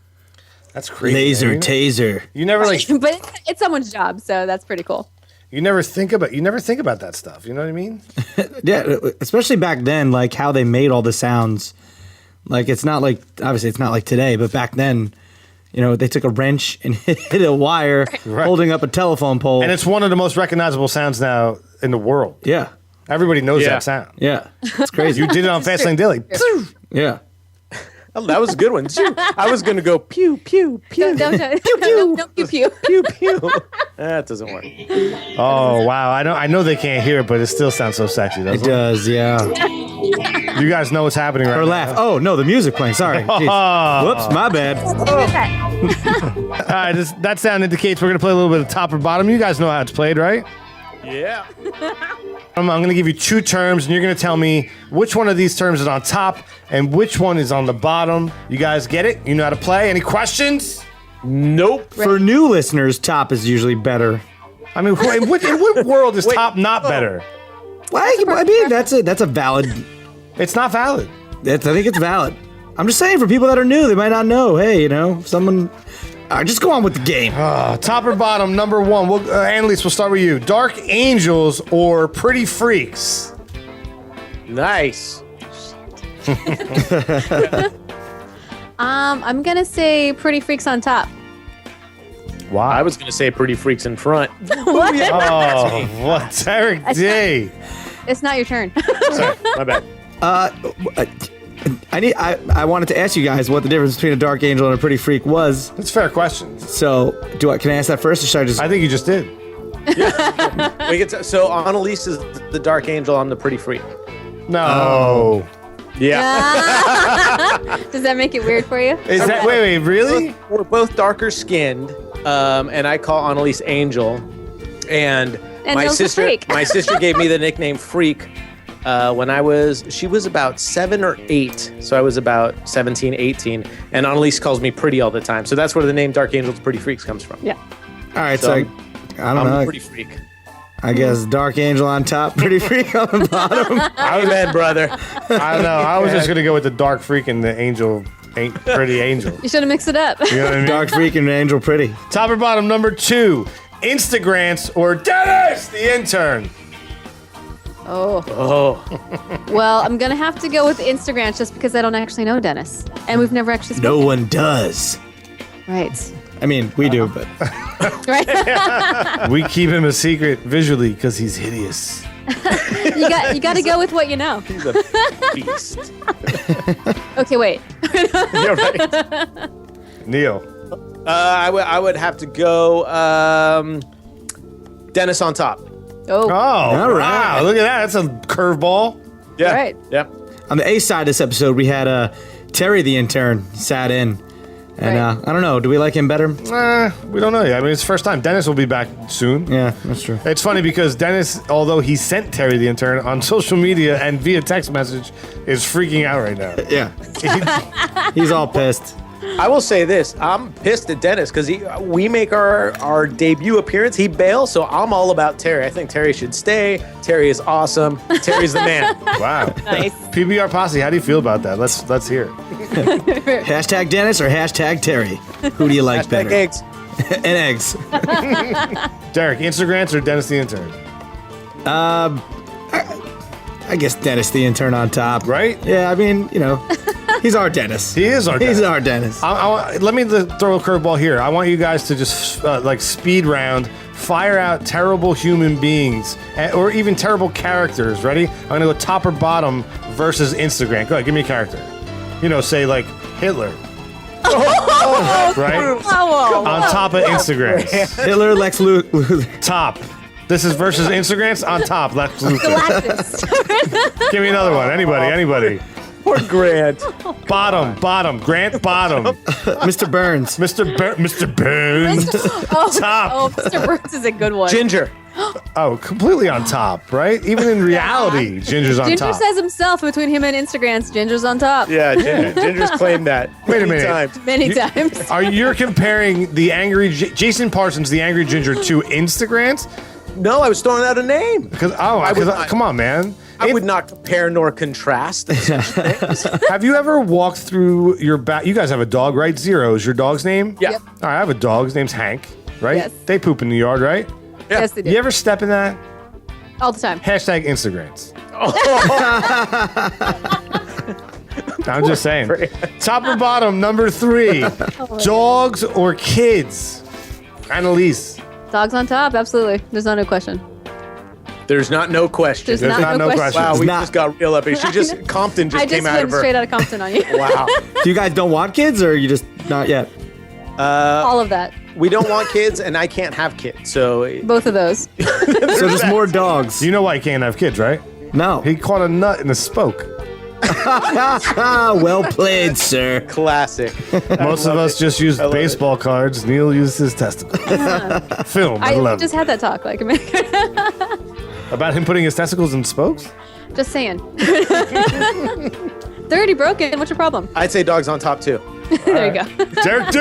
Speaker 5: that's crazy.
Speaker 6: Laser taser.
Speaker 5: You never like,
Speaker 2: but it's someone's job, so that's pretty cool.
Speaker 5: You never think about that stuff. You know what I mean?
Speaker 6: Yeah, especially back then, like how they made all the sounds. Like it's not like obviously it's not like today, but back then, you know, they took a wrench and hit a wire holding up a telephone pole.
Speaker 5: And it's one of the most recognizable sounds now in the world.
Speaker 6: Yeah.
Speaker 5: Everybody knows that sound.
Speaker 6: Yeah. It's crazy.
Speaker 5: You did it on Fastlane Daily.
Speaker 6: Yeah.
Speaker 1: Oh, that was a good one. I was going to go pew, pew, pew.
Speaker 2: Don't pew, pew.
Speaker 1: Pew, pew. That doesn't work.
Speaker 5: Oh, wow. I know they can't hear it, but it still sounds so sexy, doesn't it?
Speaker 6: It does, yeah.
Speaker 5: You guys know what's happening right
Speaker 6: Or
Speaker 5: now.
Speaker 6: laugh. Oh, no, the music playing. Sorry. Jeez. Whoops, my bad.
Speaker 5: All right, that sound indicates we're going to play a little bit of top or bottom. You guys know how it's played, right?
Speaker 1: Yeah.
Speaker 5: I'm going to give you two terms, and you're going to tell me which one of these terms is on top and which one is on the bottom. You guys get it? You know how to play? Any questions?
Speaker 1: Nope.
Speaker 6: For new listeners, top is usually better.
Speaker 5: I mean, in what world is top not better?
Speaker 6: Well, I mean, that's a valid.
Speaker 5: It's not valid.
Speaker 6: I think it's valid. I'm just saying, for people that are new, they might not know. Hey, you know, someone. Just go on with the game.
Speaker 5: Top or bottom, number one. Annaleis, we'll start with you. Dark Angels or Pretty Freaks?
Speaker 1: Nice.
Speaker 2: I'm gonna say Pretty Freaks on top.
Speaker 5: Wow.
Speaker 1: I was going to say Pretty Freaks in front.
Speaker 2: What?
Speaker 5: Oh, what? Derek D.
Speaker 2: It's not your turn.
Speaker 1: Sorry, my bad.
Speaker 6: I wanted to ask you guys what the difference between a Dark Angel and a Pretty Freak was.
Speaker 5: That's a fair question.
Speaker 6: So, can I ask that first, or should I just?
Speaker 5: I think you just did.
Speaker 1: So Annaleis is the Dark Angel. I'm the Pretty Freak.
Speaker 5: No.
Speaker 1: Yeah.
Speaker 2: Does that make it weird for you?
Speaker 5: Is that wait, really?
Speaker 1: We're both darker skinned, and I call Annaleis Angel, and my
Speaker 2: Neil's the
Speaker 1: sister.
Speaker 2: Freak.
Speaker 1: My sister gave me the nickname Freak when she was about 7 or 8, so I was about 17, 18, and Annaleis calls me Pretty all the time, so that's where the name Dark Angels Pretty Freaks comes from.
Speaker 2: Yeah.
Speaker 6: All right,
Speaker 1: So
Speaker 6: I don't
Speaker 1: I'm the
Speaker 6: know.
Speaker 1: Pretty Freak.
Speaker 6: I guess Dark Angel on top, Pretty Freak on the bottom.
Speaker 1: Amen, brother.
Speaker 5: I don't know. I was just gonna go with the Dark Freak and the Angel, Pretty Angel.
Speaker 2: You should have mixed it up.
Speaker 5: You know what I mean?
Speaker 6: Dark Freak and Angel Pretty.
Speaker 5: Top or bottom, number two. Instagrants or Dennis, the intern?
Speaker 2: Oh. Well, I'm gonna have to go with Instagram just because I don't actually know Dennis, and we've never actually spoken.
Speaker 6: No one does.
Speaker 2: Right.
Speaker 6: I mean, we do, but
Speaker 2: Right.
Speaker 5: We keep him a secret visually because he's hideous.
Speaker 2: you got to go with what you know.
Speaker 1: He's a beast.
Speaker 2: Okay, wait.
Speaker 1: You're right.
Speaker 5: Neil.
Speaker 1: I would have to go Dennis on top.
Speaker 2: Oh.
Speaker 5: Oh,
Speaker 6: All right.
Speaker 5: wow. Look at that. That's a curveball.
Speaker 1: Yeah.
Speaker 2: All right.
Speaker 1: Yeah.
Speaker 6: on the A side of this episode, we had Terry, the intern, sat in. And
Speaker 2: Right.
Speaker 6: I don't know. Do we like him better?
Speaker 5: We don't know yet. I mean, it's the first time. Dennis will be back soon.
Speaker 6: Yeah, that's true.
Speaker 5: It's funny because Dennis, although he sent Terry the intern on social media and via text message, is freaking out right now.
Speaker 6: Yeah. He's all pissed.
Speaker 1: I will say this: I'm pissed at Dennis because we make our debut appearance. He bails, so I'm all about Terry. I think Terry should stay. Terry is awesome. Terry's the man.
Speaker 5: Wow.
Speaker 2: Nice.
Speaker 5: PBR Posse, how do you feel about that? Let's hear it.
Speaker 6: Hashtag Dennis or hashtag Terry? Who do you like
Speaker 1: Hashtag
Speaker 6: better?
Speaker 1: eggs.
Speaker 6: And eggs.
Speaker 5: Derek, Instagrants or Dennis the intern?
Speaker 6: I guess Dennis, the intern, on top.
Speaker 5: Right?
Speaker 6: Yeah, I mean, he's our Dennis.
Speaker 5: He is our Dennis.
Speaker 6: He's our Dennis.
Speaker 5: Let me throw a curveball here. I want you guys to just speed round, fire out terrible human beings or even terrible characters. Ready? I'm gonna go top or bottom versus Instagram. Go ahead, give me a character. Say like Hitler. Right?
Speaker 2: Oh,
Speaker 5: On top of Instagram.
Speaker 6: Hitler, Lex Luthor.
Speaker 5: Top. This is versus Instagrams on top. Lex Luthor.
Speaker 2: Galactus.
Speaker 5: Give me another one. Anybody.
Speaker 1: Poor Grant.
Speaker 5: Bottom. Grant, bottom.
Speaker 6: Mr. Burns.
Speaker 5: Mr. Burns.
Speaker 2: Oh,
Speaker 5: Top.
Speaker 2: Oh, Mr. Burns is a good one.
Speaker 1: Ginger.
Speaker 5: Oh, completely on top, right? Even in reality, Ginger's on
Speaker 2: Ginger
Speaker 5: top.
Speaker 2: says himself between him and Instagrams, Ginger's on top.
Speaker 1: Yeah, Ginger's claimed that.
Speaker 5: Wait a
Speaker 1: many
Speaker 5: minute.
Speaker 1: times.
Speaker 2: Many times.
Speaker 5: Are you comparing the angry Jason Parsons, the angry Ginger, to Instagrams?
Speaker 1: No, I was throwing out a name.
Speaker 5: Because
Speaker 1: would not.
Speaker 5: come on, man.
Speaker 1: I would not compare nor contrast.
Speaker 5: Have you ever walked through your back? You guys have a dog, right? Zero is your dog's name?
Speaker 1: Yeah.
Speaker 2: Yep.
Speaker 5: All right, I have a dog. His name's Hank, right?
Speaker 2: Yes.
Speaker 5: They poop in the yard, right?
Speaker 2: Yes, they do.
Speaker 5: You ever step in that?
Speaker 2: All the time.
Speaker 5: Hashtag Instagrams. I'm just saying. Top or bottom, number 3. Dogs or kids? Annaleis.
Speaker 2: Dogs on top, absolutely. There's no question.
Speaker 1: There's no question.
Speaker 2: There's
Speaker 5: There's
Speaker 2: not no question.
Speaker 1: Wow, we
Speaker 6: not.
Speaker 1: just got real up here. Compton just
Speaker 2: I just
Speaker 1: came out
Speaker 2: went
Speaker 1: of her.
Speaker 2: straight out of Compton on you.
Speaker 1: Wow.
Speaker 6: Do you guys don't want kids, or you just not yet?
Speaker 2: All of that.
Speaker 1: We don't want kids, and I can't have kids. So
Speaker 2: Both of those.
Speaker 6: So just more dogs.
Speaker 5: You know why he can't have kids, right?
Speaker 6: No.
Speaker 5: He caught a nut in a spoke.
Speaker 6: Well played, sir.
Speaker 1: classic.
Speaker 5: Most of us just use baseball cards. Neil uses his testicles. Film.
Speaker 2: I
Speaker 5: 11.
Speaker 2: just had that talk. Like,
Speaker 5: About him putting his testicles in spokes?
Speaker 2: just saying. They're already broken. What's your problem?
Speaker 1: I'd say dogs on top too.
Speaker 2: There you go.
Speaker 5: Derek D.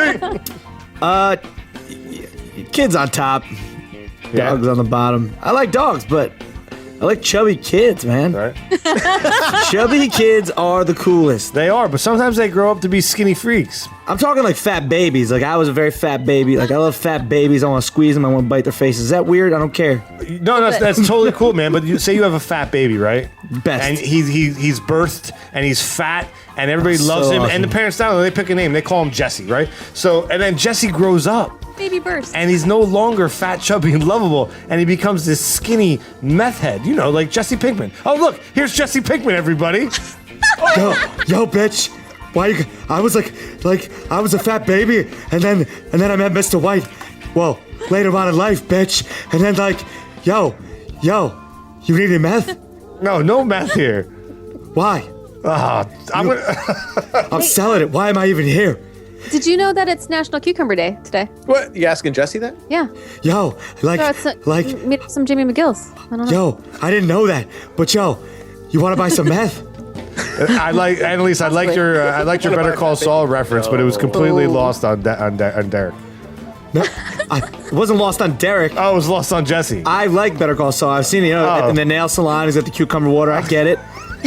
Speaker 6: Kids on top,
Speaker 5: Yeah.
Speaker 6: dogs on the bottom. I like dogs, but I like chubby kids, man.
Speaker 5: Right.
Speaker 6: Chubby kids are the coolest.
Speaker 5: They are, but sometimes they grow up to be skinny freaks.
Speaker 6: I'm talking like fat babies. Like I was a very fat baby. Like I love fat babies. I want to squeeze them. I want to bite their faces. Is that weird? I don't care.
Speaker 5: No, that's totally cool, man. But you say you have a fat baby, right?
Speaker 6: Best.
Speaker 5: And he's birthed and he's fat and everybody loves
Speaker 6: So
Speaker 5: him.
Speaker 6: awesome.
Speaker 5: And the parents down there, they pick a name. They call him Jesse, right? So and then Jesse grows up
Speaker 2: Baby burst.
Speaker 5: and he's no longer fat, chubby, and lovable, and he becomes this skinny meth head. You know, like Jesse Pinkman. Oh look, here's Jesse Pinkman, everybody.
Speaker 6: Yo, bitch. Why you? I was like I was a fat baby, and then I met Mr. White. Well, later on in life, bitch. And then like, yo, you need any meth?
Speaker 5: No meth here.
Speaker 6: Why?
Speaker 5: I'm gonna.
Speaker 6: I'm selling it. Why am I even here?
Speaker 2: Did you know that it's National Cucumber Day today?
Speaker 1: What? You asking Jesse that?
Speaker 2: Yeah.
Speaker 6: Yo, like,
Speaker 2: So it's meet up some Jimmy McGill's. I don't know.
Speaker 6: yo, I didn't know that. But yo, you want to buy some meth?
Speaker 5: I like Annaleis. I like your Better Call Saul reference, but it was completely lost on Derek.
Speaker 6: No, it wasn't lost on Derek.
Speaker 5: Oh, it was lost on Jesse.
Speaker 6: I like Better Call Saul. I've seen it, in the nail salon. He's got the cucumber water. I get it.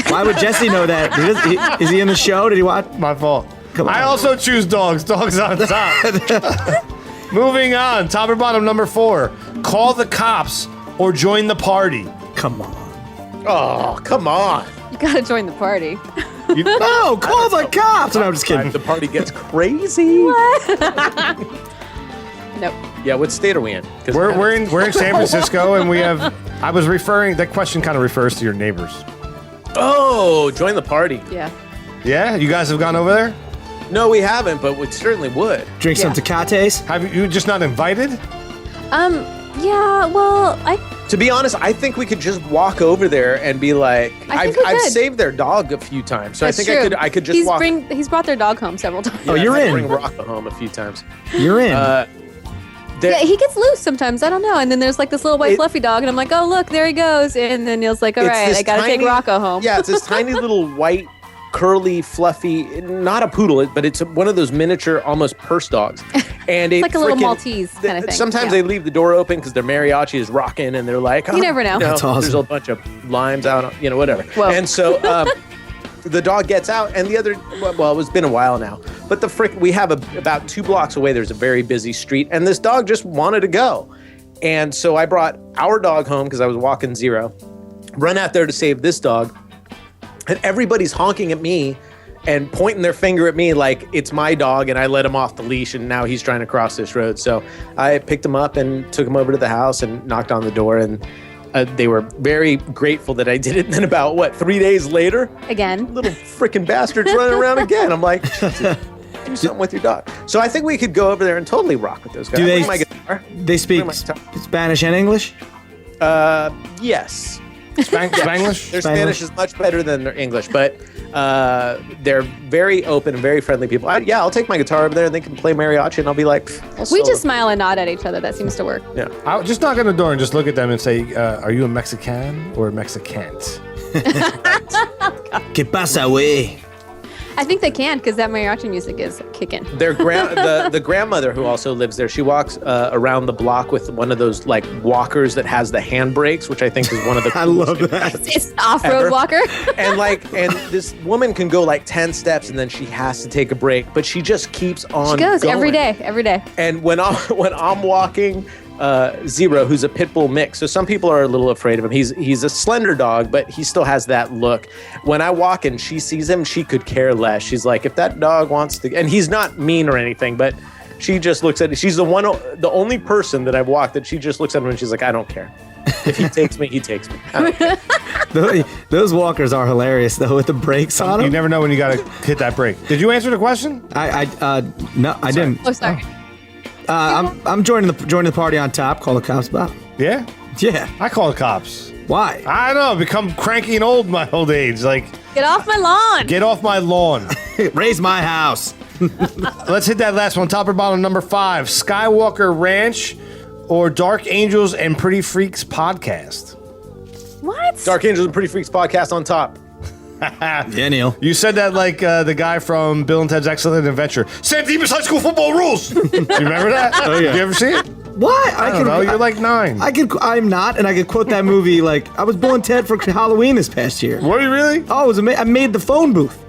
Speaker 6: Why would Jesse know that? Is he in the show? Did he watch?
Speaker 5: My fault.
Speaker 6: Come on.
Speaker 5: I also choose dogs. Dogs on top. Moving on. Top or bottom, number 4. Call the cops or join the party.
Speaker 6: Come on.
Speaker 1: Oh, come on.
Speaker 2: You gotta join the party.
Speaker 6: No, call the cops. No, I'm just kidding.
Speaker 1: The party gets crazy.
Speaker 2: Nope.
Speaker 1: Yeah, what state are we in? 'Cause
Speaker 5: We're in San Francisco, and we have. I was referring. That question kind of refers to your neighbors.
Speaker 1: Oh, join the party.
Speaker 2: Yeah.
Speaker 5: Yeah, you guys have gone over there.
Speaker 1: No, we haven't, but we certainly would.
Speaker 6: Drink some Tecates.
Speaker 5: Have you just not invited?
Speaker 2: Yeah. Well,
Speaker 1: To be honest, I think we could just walk over there and be like,
Speaker 2: I think we
Speaker 1: I've
Speaker 2: could.
Speaker 1: saved their dog a few times, so
Speaker 2: that's
Speaker 1: I think
Speaker 2: true.
Speaker 1: I could just
Speaker 2: he's
Speaker 1: walk.
Speaker 2: He's brought their dog home several times.
Speaker 6: Oh, you're
Speaker 1: I'd
Speaker 6: in.
Speaker 1: Bring Rocco home a few times.
Speaker 6: You're in.
Speaker 2: Yeah, he gets loose sometimes. I don't know. And then there's like this little white fluffy dog, and I'm like, oh look, there he goes. And then Neil's like, all
Speaker 1: It's
Speaker 2: right,
Speaker 1: this
Speaker 2: I gotta take
Speaker 1: tiny-
Speaker 2: Rocco home.
Speaker 1: Yeah, it's this tiny little white, curly, fluffy, not a poodle, but it's one of those miniature, almost purse dogs. And it's
Speaker 2: like a little Maltese kind of thing.
Speaker 1: Sometimes
Speaker 2: Yeah.
Speaker 1: they leave the door open because their mariachi is rocking, and they're like, oh,
Speaker 2: You never know.
Speaker 6: That's awesome.
Speaker 1: There's a bunch of limes out, whatever.
Speaker 2: Whoa.
Speaker 1: And so the dog gets out, and the other, well, it's been a while now, but we have about 2 blocks away, there's a very busy street, and this dog just wanted to go. And so I brought our dog home because I was walking Zero, run out there to save this dog, and everybody's honking at me and pointing their finger at me like it's my dog, and I let him off the leash, and now he's trying to cross this road. So I picked him up and took him over to the house and knocked on the door, and they were very grateful that I did it. And then about, 3 days later,
Speaker 2: Again.
Speaker 1: little freaking bastards running around again. I'm like, Jesus, do something with your dog. So I think we could go over there and totally rock with those guys.
Speaker 6: Do they-
Speaker 1: Bring my guitar.
Speaker 6: They speak
Speaker 1: Bring my guitar.
Speaker 6: Spanish and English.
Speaker 1: Yes.
Speaker 5: Spanglish?
Speaker 1: Their Spanish is much better than their English, but they're very open and very friendly people. I'll take my guitar over there and they can play mariachi, and I'll be like,
Speaker 2: We just smile and nod at each other. That seems to work.
Speaker 1: yeah.
Speaker 5: I'll just knock on the door and just look at them and say, are you a Mexican or a Mexicant?
Speaker 6: ¿Qué pasa, güey?
Speaker 2: I think they can because that mariachi music is kicking.
Speaker 1: Their the grandmother who also lives there, she walks around the block with one of those like walkers that has the handbrakes, which I think is one of the
Speaker 6: I love that.
Speaker 2: It's an off-road
Speaker 1: Ever.
Speaker 2: walker.
Speaker 1: and this woman can go like 10 steps and then she has to take a break, but she just keeps on
Speaker 2: She goes
Speaker 1: going.
Speaker 2: every day.
Speaker 1: And when I'm walking Zero, who's a pit bull mix, so some people are a little afraid of him. He's a slender dog, but he still has that look. When I walk and she sees him, she could care less. She's like, if that dog wants to, and he's not mean or anything, but she just looks at it. She's the only person that I've walked that she just looks at him and she's like, I don't care. If he takes me, he takes me. I don't care.
Speaker 6: Those walkers are hilarious though, with the brakes on
Speaker 5: You
Speaker 6: them.
Speaker 5: never know when you got to hit that brake. Did you answer the question?
Speaker 6: No, I didn't.
Speaker 2: Oh, sorry.
Speaker 6: I'm joining the party on top. Call the cops, Bob.
Speaker 5: Yeah?
Speaker 6: Yeah.
Speaker 5: I call the cops.
Speaker 6: Why?
Speaker 5: I don't know. Become cranky and old in my old age. Like,
Speaker 2: Get off my lawn.
Speaker 5: get off my lawn.
Speaker 6: Raise my house.
Speaker 5: Let's hit that last one. Top or bottom, number 5. Skywalker Ranch or Dark Angels and Pretty Freaks podcast?
Speaker 2: What?
Speaker 1: Dark Angels and Pretty Freaks podcast on top.
Speaker 6: Yeah, Neil.
Speaker 5: You said that like the guy from Bill and Ted's Excellent Adventure. San Dimas High School football rules. Do you remember that?
Speaker 6: Oh, yeah.
Speaker 5: You ever see it?
Speaker 6: What?
Speaker 5: I don't know. You're like 9.
Speaker 6: I'm not, and I could quote that movie like I was Bill and Ted for Halloween this past year.
Speaker 5: Were you really?
Speaker 6: Oh, it was I made the phone booth.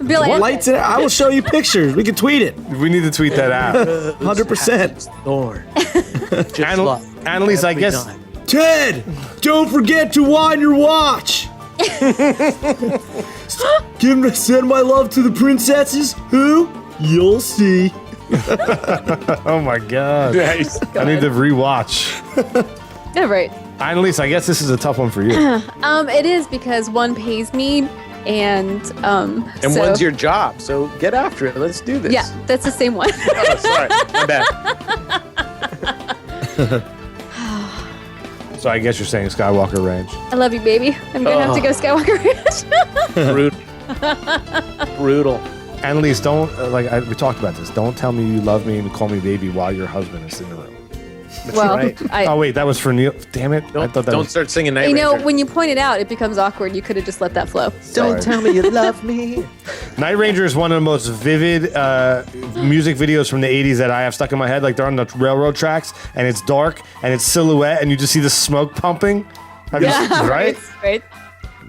Speaker 2: Bill and
Speaker 6: Lights in it. I will show you pictures. We can tweet it.
Speaker 5: We need to tweet that out.
Speaker 6: 100%.
Speaker 1: Thorn.
Speaker 5: Annalise, I guess.
Speaker 6: Ted, don't forget to wind your watch. Send my love to the princesses. Who? You'll see.
Speaker 5: Oh my God.
Speaker 1: Nice.
Speaker 5: I need to rewatch.
Speaker 2: Yeah, right.
Speaker 5: Annalise, I guess this is a tough one for you.
Speaker 2: It is because one pays me and
Speaker 1: And
Speaker 2: so,
Speaker 1: one's your job, so get after it. Let's do this.
Speaker 2: Yeah, that's the same one.
Speaker 1: Oh, sorry. My bad.
Speaker 5: So I guess you're saying Skywalker Ranch.
Speaker 2: I love you, baby. I'm gonna have to go Skywalker Ranch.
Speaker 1: Brutal.
Speaker 5: Annalise, don't, we talked about this. Don't tell me you love me and call me baby while your husband is in the room.
Speaker 2: Well,
Speaker 1: right.
Speaker 5: Oh, wait, that was for Neil. Damn it. I thought that
Speaker 1: Don't
Speaker 5: was.
Speaker 1: start singing Night
Speaker 2: you know,
Speaker 1: Ranger.
Speaker 2: when you point it out, it becomes awkward. You could have just let that flow.
Speaker 5: Sorry.
Speaker 1: Don't tell me you love me.
Speaker 5: Night Ranger is one of the most vivid music videos from the 80s that I have stuck in my head. Like they're on the railroad tracks and it's dark and it's silhouette and you just see the smoke pumping. Have you seen- right?
Speaker 2: Right.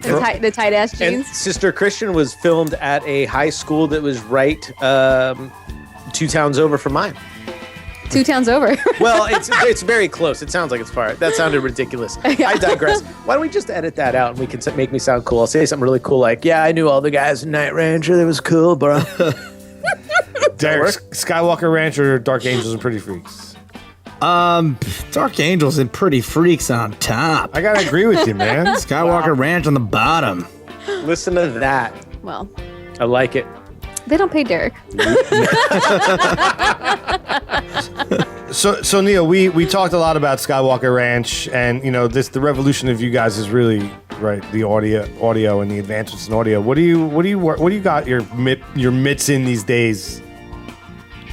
Speaker 2: The tight ass
Speaker 1: And
Speaker 2: jeans.
Speaker 1: Sister Christian was filmed at a high school that was right 2 towns over from mine.
Speaker 2: 2 towns over.
Speaker 1: Well, it's very close. It sounds like it's far. That sounded ridiculous. I digress. Why don't we just edit that out and we can make me sound cool? I'll say something really cool like, yeah, I knew all the guys in Night Ranger. That was cool, bro.
Speaker 5: Derek, Skywalker Ranch or Dark Angels and Pretty Freaks?
Speaker 6: Dark Angels and Pretty Freaks on top.
Speaker 5: I gotta agree with you, man.
Speaker 6: Skywalker Ranch on the bottom.
Speaker 1: Listen to that.
Speaker 2: Well,
Speaker 1: I like it.
Speaker 2: they don't pay Derek.
Speaker 5: So Neil, we talked a lot about Skywalker Ranch, and you know the revolution of you guys is really right. The audio and the advancements in audio. What do you got your mitts in these days?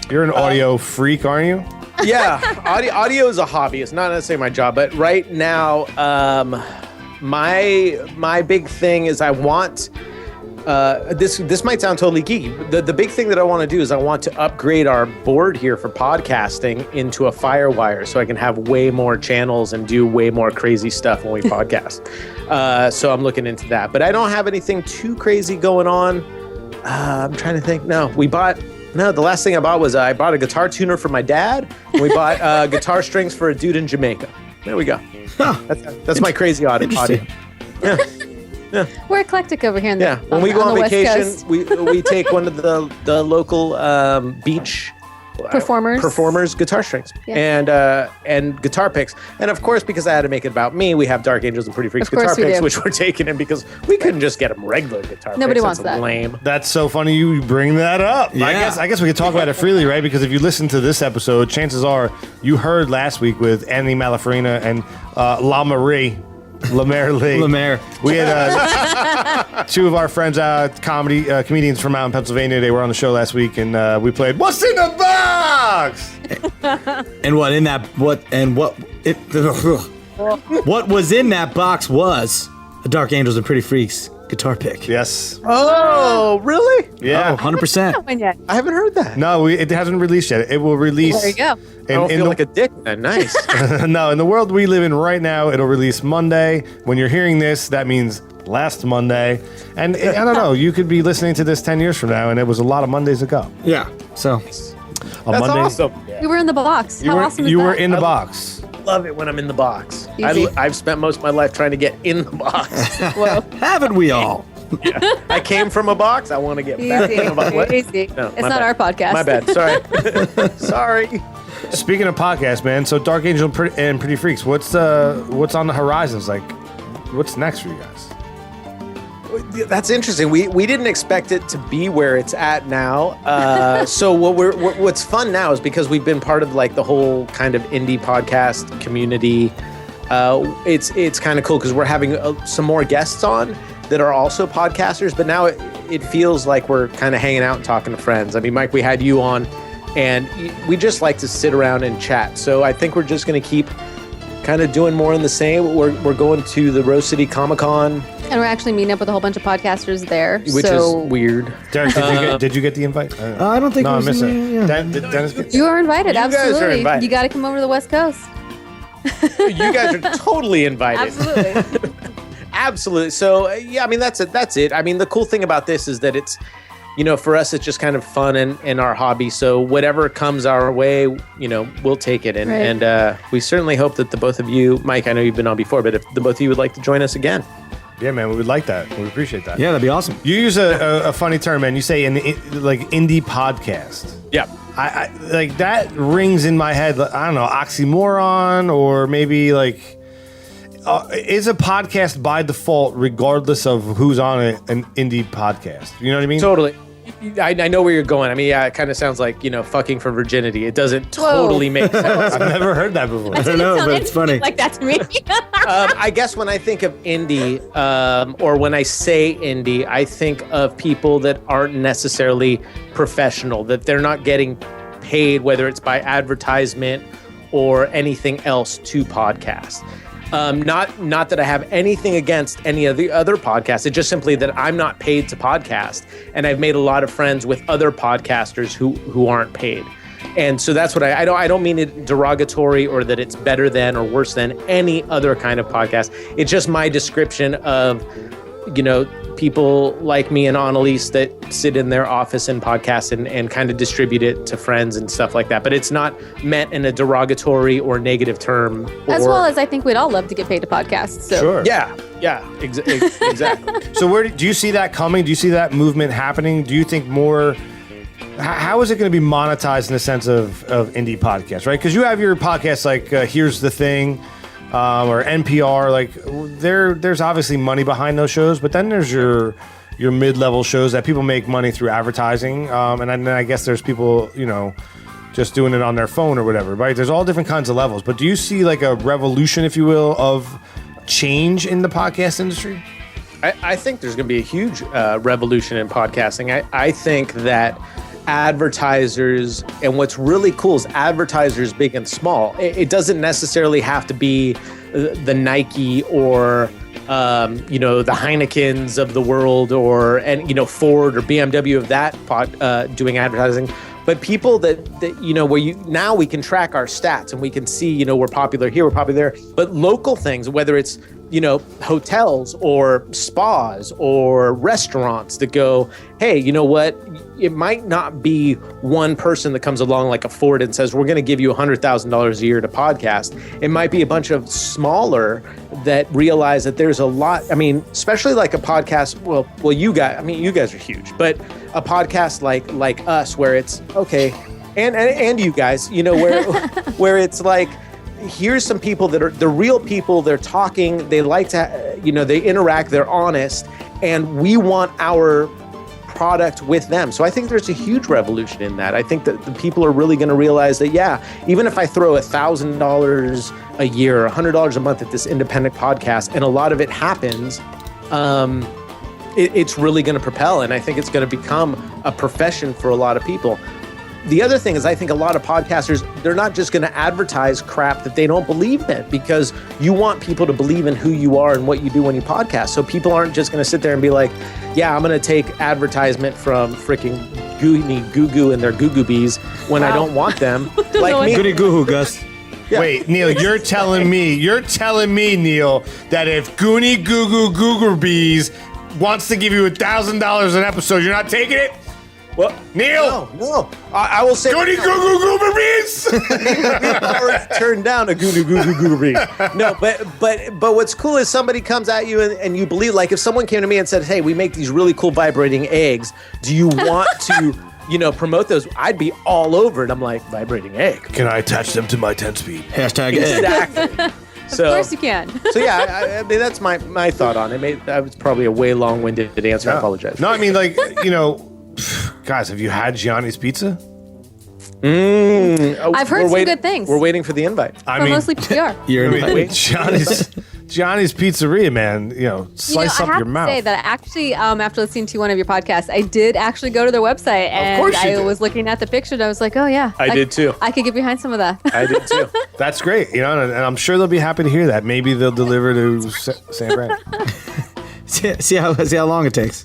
Speaker 5: You're an audio freak, aren't you?
Speaker 1: Yeah, audio is a hobby. It's not necessarily my job, but right now, my big thing is I want. This might sound totally geeky. The big thing that I want to do is I want to upgrade our board here for podcasting into a Firewire so I can have way more channels and do way more crazy stuff when we podcast. So I'm looking into that. But I don't have anything too crazy going on. I'm trying to think. The last thing I bought was I bought a guitar tuner for my dad. And we bought guitar strings for a dude in Jamaica. There we go. That's my crazy audio. Yeah.
Speaker 2: We're eclectic over here.
Speaker 1: When we go on
Speaker 2: the West
Speaker 1: vacation,
Speaker 2: Coast.
Speaker 1: we take one of the local beach performers guitar strings and guitar picks, and of course because I had to make it about me, we have Dark Angels and Pretty Freaks guitar picks, which we're taking in because we couldn't just get them regular guitar.
Speaker 2: Nobody
Speaker 1: picks.
Speaker 2: wants
Speaker 1: That's
Speaker 2: that.
Speaker 1: Lame.
Speaker 5: That's so funny you bring that up.
Speaker 6: Yeah.
Speaker 5: I guess we could talk about it freely, right? Because if you listen to this episode, chances are you heard last week with Annie Malafarina and La Marie. Lemaire Lee.
Speaker 6: Lemaire.
Speaker 5: We had two of our friends, comedians from out in Pennsylvania. They were on the show last week, and we played "What's in the Box?"
Speaker 6: And what was in that box was a Dark Angels and Pretty Freaks guitar pick.
Speaker 5: Yes.
Speaker 1: Oh, really?
Speaker 5: Yeah.
Speaker 6: Oh, 100%.
Speaker 2: Yet.
Speaker 1: I haven't heard that.
Speaker 5: No, it hasn't released yet. It will release.
Speaker 2: There you go.
Speaker 1: I don't feel like a dick then. Nice.
Speaker 5: No, in the world we live in right now, it'll release Monday. When you're hearing this, that means last Monday. And I don't know, you could be listening to this 10 years from now, and it was
Speaker 6: Oh,
Speaker 5: Mondays ago.
Speaker 6: Yeah. So
Speaker 1: That's
Speaker 5: Monday,
Speaker 1: awesome.
Speaker 2: You were in the box. How awesome is
Speaker 5: you
Speaker 2: that?
Speaker 5: were in the box.
Speaker 1: Love it when I'm in the box.
Speaker 2: Easy.
Speaker 1: I've spent most of my life trying to get in the box.
Speaker 2: Whoa.
Speaker 6: haven't we all?
Speaker 1: I came from a box. I want to get back
Speaker 2: Easy.
Speaker 1: in a box. What?
Speaker 2: Easy.
Speaker 1: No,
Speaker 2: It's
Speaker 1: my
Speaker 2: not
Speaker 1: bad.
Speaker 2: our podcast.
Speaker 1: My bad. Sorry. Sorry.
Speaker 5: Speaking of podcasts, man, so Dark Angel and Pretty Freaks, what's on the horizons? Like, what's next for you guys?
Speaker 1: That's interesting. We didn't expect it to be where it's at now. So what's fun now is because we've been part of like the whole kind of indie podcast community. It's kind of cool because we're having some more guests on that are also podcasters. But now it feels like we're kind of hanging out and talking to friends. I mean, Mike, we had you on, and we just like to sit around and chat. So I think we're just going to keep kind of doing more in the same. We're going to the Rose City Comic-Con.
Speaker 2: And we're actually meeting up with a whole bunch of podcasters there.
Speaker 1: Which is weird.
Speaker 5: Derek, did you get the invite?
Speaker 6: I don't think
Speaker 5: No,
Speaker 6: it
Speaker 5: I
Speaker 6: was
Speaker 5: missed
Speaker 6: in
Speaker 5: it.
Speaker 6: there, yeah.
Speaker 5: Did Dennis get
Speaker 2: You are invited.
Speaker 1: You guys are
Speaker 2: Absolutely.
Speaker 1: invited.
Speaker 2: You got to come over to the West Coast.
Speaker 1: You guys are totally invited.
Speaker 2: Absolutely.
Speaker 1: Absolutely. So yeah, I mean that's it. I mean the cool thing about this is that it's, for us it's just kind of fun and our hobby. So whatever comes our way, we'll take it. And
Speaker 2: Right.
Speaker 1: and we certainly hope that the both of you, Mike, I know you've been on before, but if the both of you would like to join us again.
Speaker 5: Yeah, man, we would like that. We appreciate that.
Speaker 6: Yeah, that'd be awesome.
Speaker 5: You use a funny term, man. You say like indie podcast.
Speaker 1: Yeah.
Speaker 5: I like that rings in my head. I don't know, oxymoron, or maybe like is a podcast by default, regardless of who's on it, an indie podcast? You know what I mean?
Speaker 1: Totally. I know where you're going. I mean, yeah, it kind of sounds like, fucking for virginity. It doesn't totally make sense.
Speaker 5: I've never heard that before.
Speaker 6: I don't know, but it's funny.
Speaker 2: Like that to me.
Speaker 1: I guess when I think of indie, or when I say indie, I think of people that aren't necessarily professional, that they're not getting paid, whether it's by advertisement or anything else to podcast. Not that I have anything against any of the other podcasts. It's just simply that I'm not paid to podcast, and I've made a lot of friends with other podcasters who aren't paid. And so that's what I don't mean it derogatory or that it's better than or worse than any other kind of podcast. It's just my description of, people like me and Annaleis that sit in their office and podcast and kind of distribute it to friends and stuff like that. But it's not meant in a derogatory or negative term.
Speaker 2: As well as I think we'd all love to get paid to podcast. So.
Speaker 5: Sure.
Speaker 1: Yeah, exactly.
Speaker 5: So where do you see that coming? Do you see that movement happening? Do you think more? How is it going to be monetized in the sense of indie podcasts, right? Because you have your podcasts like Here's the Thing, or NPR. Like there's obviously money behind those shows, but then there's your mid-level shows that people make money through advertising, and then I guess there's people just doing it on their phone or whatever, right? There's all different kinds of levels. But do you see like a revolution, if you will, of change in the podcast industry?
Speaker 1: I think there's going to be a huge revolution in podcasting. I think that advertisers, and what's really cool is advertisers big and small. It doesn't necessarily have to be the Nike or the Heinekens of the world, or Ford or BMW of that doing advertising. But people that where now we can track our stats and we can see, we're popular here, we're popular there. But local things, whether it's hotels or spas or restaurants that go, hey, you know what? It might not be one person that comes along like a Ford and says, we're going to give you $100,000 a year to podcast. It might be a bunch of smaller that realize that there's a lot. I mean, especially like a podcast. Well, you guys are huge, but a podcast like us, where it's okay. And you guys, where it's like, here's some people that are the real people. They're talking. They like to, they interact. They're honest, and we want our product with them. So I think there's a huge revolution in that. I think that the people are really going to realize that, yeah, even if I throw $1,000 a year or $100 a month at this independent podcast, and a lot of it happens, it's really going to propel. And I think it's going to become a profession for a lot of people. The other thing is, I think a lot of podcasters, they're not just going to advertise crap that they don't believe in, because you want people to believe in who you are and what you do when you podcast. So people aren't just going to sit there and be like, yeah, I'm going to take advertisement from freaking Goonie Goo Goo and their Goo Goo Bees when I don't want them. Like me.
Speaker 6: Goody Goo Goo, Gus.
Speaker 1: Yeah.
Speaker 5: Wait, Neil, you're telling me, Neil, that if Goonie Goo Goo Goo Goo Bees wants to give you $1,000 an episode, you're not taking it?
Speaker 1: Well,
Speaker 5: Neil!
Speaker 1: No. I will say...
Speaker 5: Goody Goo Goo Goo Bees!
Speaker 1: We've already turned down a Goo Goo Goo Goo Bee. No, but what's cool is somebody comes at you and you believe, like if someone came to me and said, hey, we make these really cool vibrating eggs. Do you want to, promote those? I'd be all over it. I'm like, vibrating egg.
Speaker 5: Can I attach them to my 10-speed?
Speaker 6: Hashtag egg.
Speaker 1: Exactly.
Speaker 2: Of course you can.
Speaker 1: So yeah, I mean, that's my thought on it. That was probably a way long-winded answer. I apologize.
Speaker 5: No, I mean, guys, have you had Gianni's Pizza?
Speaker 2: I've heard some good things.
Speaker 1: We're waiting for the invite.
Speaker 2: Mostly PR.
Speaker 5: Johnny's Pizzeria, man. Slice up your mouth.
Speaker 2: I have to say that actually, after listening to one of your podcasts, I did actually go to their website, and I was looking at the picture, and I was like, oh yeah,
Speaker 1: I did too.
Speaker 2: I could get behind some of that.
Speaker 1: I did too.
Speaker 5: That's great, and I'm sure they'll be happy to hear that. Maybe they'll deliver to San Fran.
Speaker 6: see how long it takes.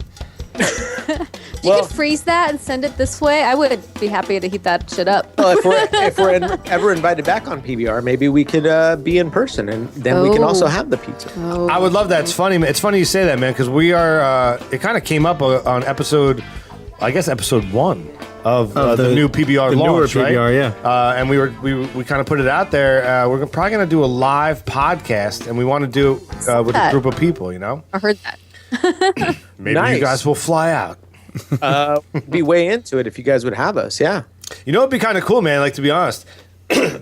Speaker 2: If you could freeze that and send it this way, I would be happy to heat that shit up.
Speaker 1: Well, if we're ever invited back on PBR, maybe we could be in person, and then we can also have the pizza.
Speaker 5: I would love that. It's funny you say that, man, because we are. It kind of came up on episode 1 of the new PBR launch,
Speaker 6: newer PBR,
Speaker 5: right?
Speaker 6: yeah.
Speaker 5: And we kind of put it out there. We're probably going to do a live podcast, and we want to do it with a group of people.
Speaker 2: I heard that.
Speaker 5: Maybe you guys will fly out.
Speaker 1: Be way into it if you guys would have us. Yeah.
Speaker 5: It'd be kind of cool, man. Like, to be honest,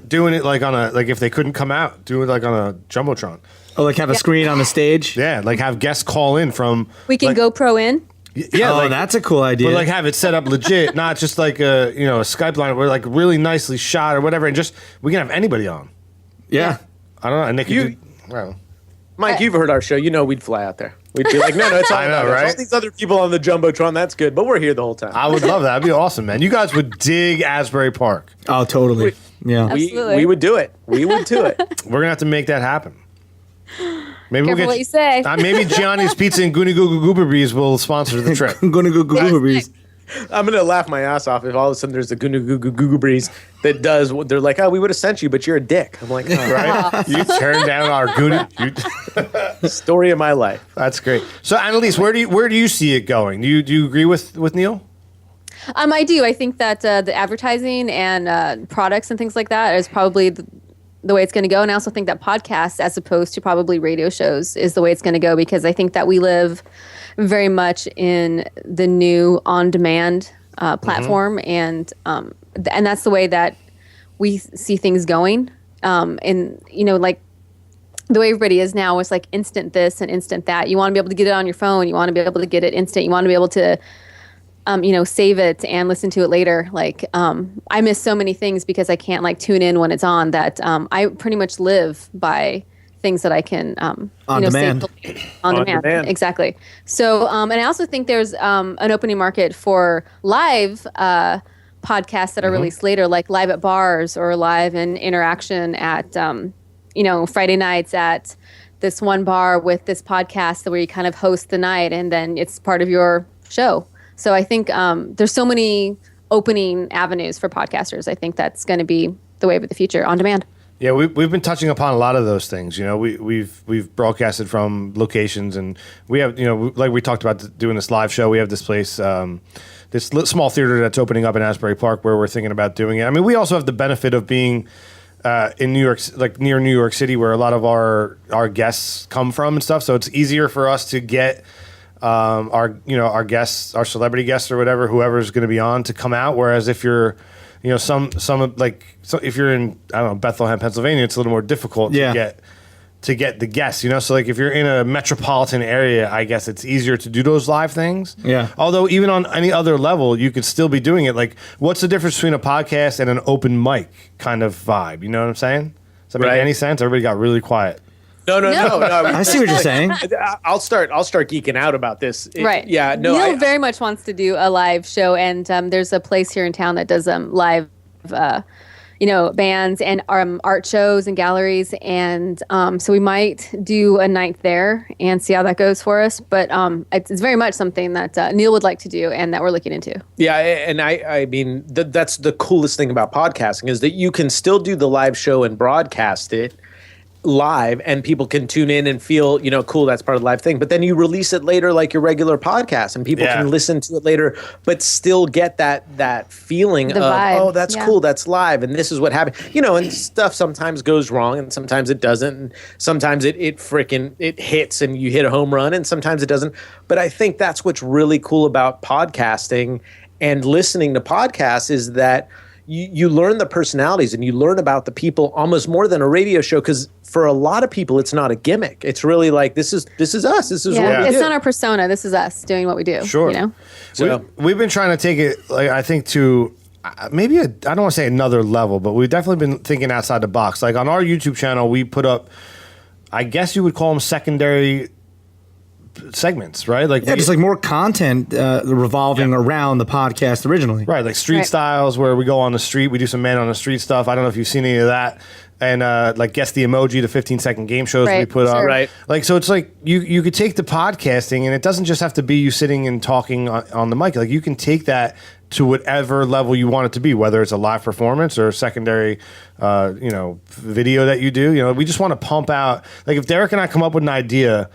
Speaker 5: doing it like if they couldn't come out, do it like on a jumbotron.
Speaker 6: Oh, like have a screen on the stage.
Speaker 5: Yeah, like have guests call in from.
Speaker 2: We can GoPro in.
Speaker 5: Yeah,
Speaker 6: that's a cool idea.
Speaker 5: But like have it set up legit, not just like a Skype line where like really nicely shot or whatever, and just we can have anybody on.
Speaker 6: Yeah.
Speaker 5: I don't know, and they can do.
Speaker 1: Mike, you've heard our show. We'd fly out there. We'd be like, no, it's all
Speaker 5: I know,
Speaker 1: about us.
Speaker 5: right?
Speaker 1: All these other people on the Jumbotron, that's good, but we're here the whole time.
Speaker 5: I would love that. That'd be awesome, man. You guys would dig Asbury Park.
Speaker 6: Oh, totally. Yeah.
Speaker 2: Absolutely.
Speaker 1: We would do it. We would do it.
Speaker 5: We're gonna have to make that happen. Maybe
Speaker 2: Careful what you say.
Speaker 5: Maybe Gianni's Pizza and Goonie Goo Goo Goo Bees will sponsor the trip.
Speaker 6: I'm gonna go Google Breeze.
Speaker 1: I'm going to laugh my ass off if all of a sudden there's a Goo Goo Goo Breeze that does what they're like, oh, we would have sent you, but you're a dick. I'm like, oh,
Speaker 5: right? You turned down our Goonie.
Speaker 1: Story of my life.
Speaker 5: That's great. So, Annaleis, where do you see it going? Do you agree with Neil?
Speaker 2: I do. I think that the advertising and products and things like that is probably the way it's going to go. And I also think that podcasts, as opposed to probably radio shows, is the way it's going to go, because I think that we live very much in the new on-demand platform, and that's the way that we see things going. And like the way everybody is now, it's like instant this and instant that. You want to be able to get it on your phone. You want to be able to get it instant. You want to be able to save it and listen to it later. Like, I miss so many things because I can't tune in when it's on, that I pretty much live by things that I can,
Speaker 6: on demand.
Speaker 2: On demand. Exactly. So, and I also think there's an opening market for live podcasts that are released later, like live at bars or live in interaction at, Friday nights at this one bar with this podcast where you kind of host the night and then it's part of your show. So I think there's so many opening avenues for podcasters. I think that's going to be the wave of the future, on demand.
Speaker 5: Yeah, we've been touching upon a lot of those things. We've broadcasted from locations, and we have like we talked about doing this live show. We have this place, this small theater that's opening up in Asbury Park, where we're thinking about doing it. I mean, we also have the benefit of being in New York, like near New York City, where a lot of our guests come from and stuff. So it's easier for us to get our guests, our celebrity guests or whatever, whoever's going to be on, to come out. Whereas if you're if you're in, I don't know, Bethlehem, Pennsylvania, it's a little more difficult to get to get the guests, so like if you're in a metropolitan area, I guess it's easier to do those live things.
Speaker 6: Yeah.
Speaker 5: Although even on any other level, you could still be doing it. Like, what's the difference between a podcast and an open mic kind of vibe? You know what I'm saying? Does that make any sense? Everybody got really quiet.
Speaker 1: No.
Speaker 6: I see what you're saying.
Speaker 1: I'll start geeking out about this.
Speaker 2: Right.
Speaker 1: Yeah. No.
Speaker 2: Neil very much wants to do a live show, and there's a place here in town that does live, bands and art shows and galleries, and so we might do a night there and see how that goes for us. But it's very much something that Neil would like to do and that we're looking into.
Speaker 1: Yeah, and I mean that's the coolest thing about podcasting is that you can still do the live show and broadcast it live, and people can tune in and feel, cool, that's part of the live thing. But then you release it later like your regular podcast, and people can listen to it later, but still get that feeling of,
Speaker 2: vibe.
Speaker 1: oh, that's cool, that's live, and this is what happened. And stuff sometimes goes wrong, and sometimes it doesn't, and sometimes it hits and you hit a home run, and sometimes it doesn't. But I think that's what's really cool about podcasting and listening to podcasts is that you learn the personalities and you learn about the people almost more than a radio show, because for a lot of people it's not a gimmick. It's really like this is us. This is what we
Speaker 2: it's
Speaker 1: do.
Speaker 2: not our persona. This is us doing what we do.
Speaker 5: Sure.
Speaker 1: So
Speaker 5: we've been trying to take it, like, I think, to maybe I don't want to say another level, but we've definitely been thinking outside the box. Like on our YouTube channel, we put up, I guess you would call them secondary segments, right? Like
Speaker 6: just like more content revolving around the podcast originally.
Speaker 5: Right, like Street Styles, where we go on the street, we do some man on the street stuff. I don't know if you've seen any of that. And like Guess the Emoji, the 15-second game shows we put up.
Speaker 1: Right.
Speaker 5: Like, so it's like you could take the podcasting, and it doesn't just have to be you sitting and talking on the mic. Like, you can take that to whatever level you want it to be, whether it's a live performance or a secondary, video that you do. We just want to pump out. Like, if Derek and I come up with an idea,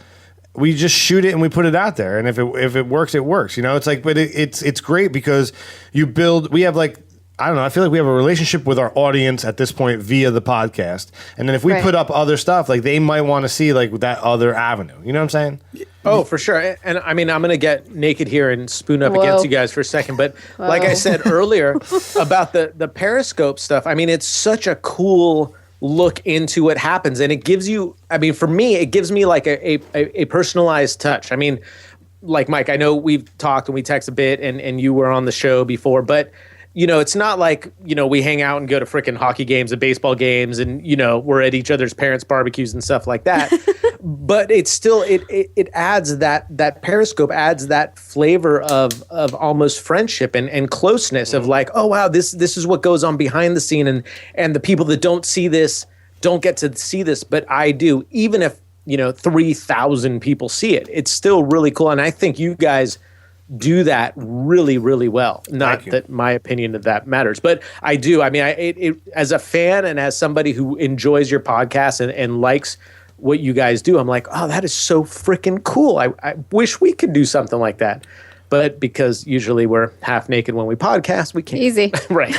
Speaker 5: we just shoot it and we put it out there, and if it works, it works. It's like, but it's great because you build. We have like, I don't know. I feel like we have a relationship with our audience at this point via the podcast, and then if we put up other stuff, like they might want to see like that other avenue. You know what I'm saying?
Speaker 1: Oh, for sure. And I mean, I'm going to get naked here and spoon up against you guys for a second, but like I said earlier about the Periscope stuff, I mean, it's such a cool look into what happens, and it gives you, I mean, for me, it gives me like a personalized touch. I mean, like Mike, I know we've talked and we text a bit, and you were on the show before, but it's not like, we hang out and go to freaking hockey games and baseball games and, we're at each other's parents' barbecues and stuff like that. But it's still, it adds that Periscope adds that flavor of almost friendship and closeness of like, oh, wow, this is what goes on behind the scene. And the people that don't see this don't get to see this, but I do. Even if, 3,000 people see it, it's still really cool. And I think you guys do that really, really well. Not that my opinion of that matters, but I do. I mean, it as a fan and as somebody who enjoys your podcast and likes what you guys do, I'm like, oh, that is so freaking cool. I wish we could do something like that. But because usually we're half naked when we podcast, we can't.
Speaker 2: Easy.
Speaker 1: Right.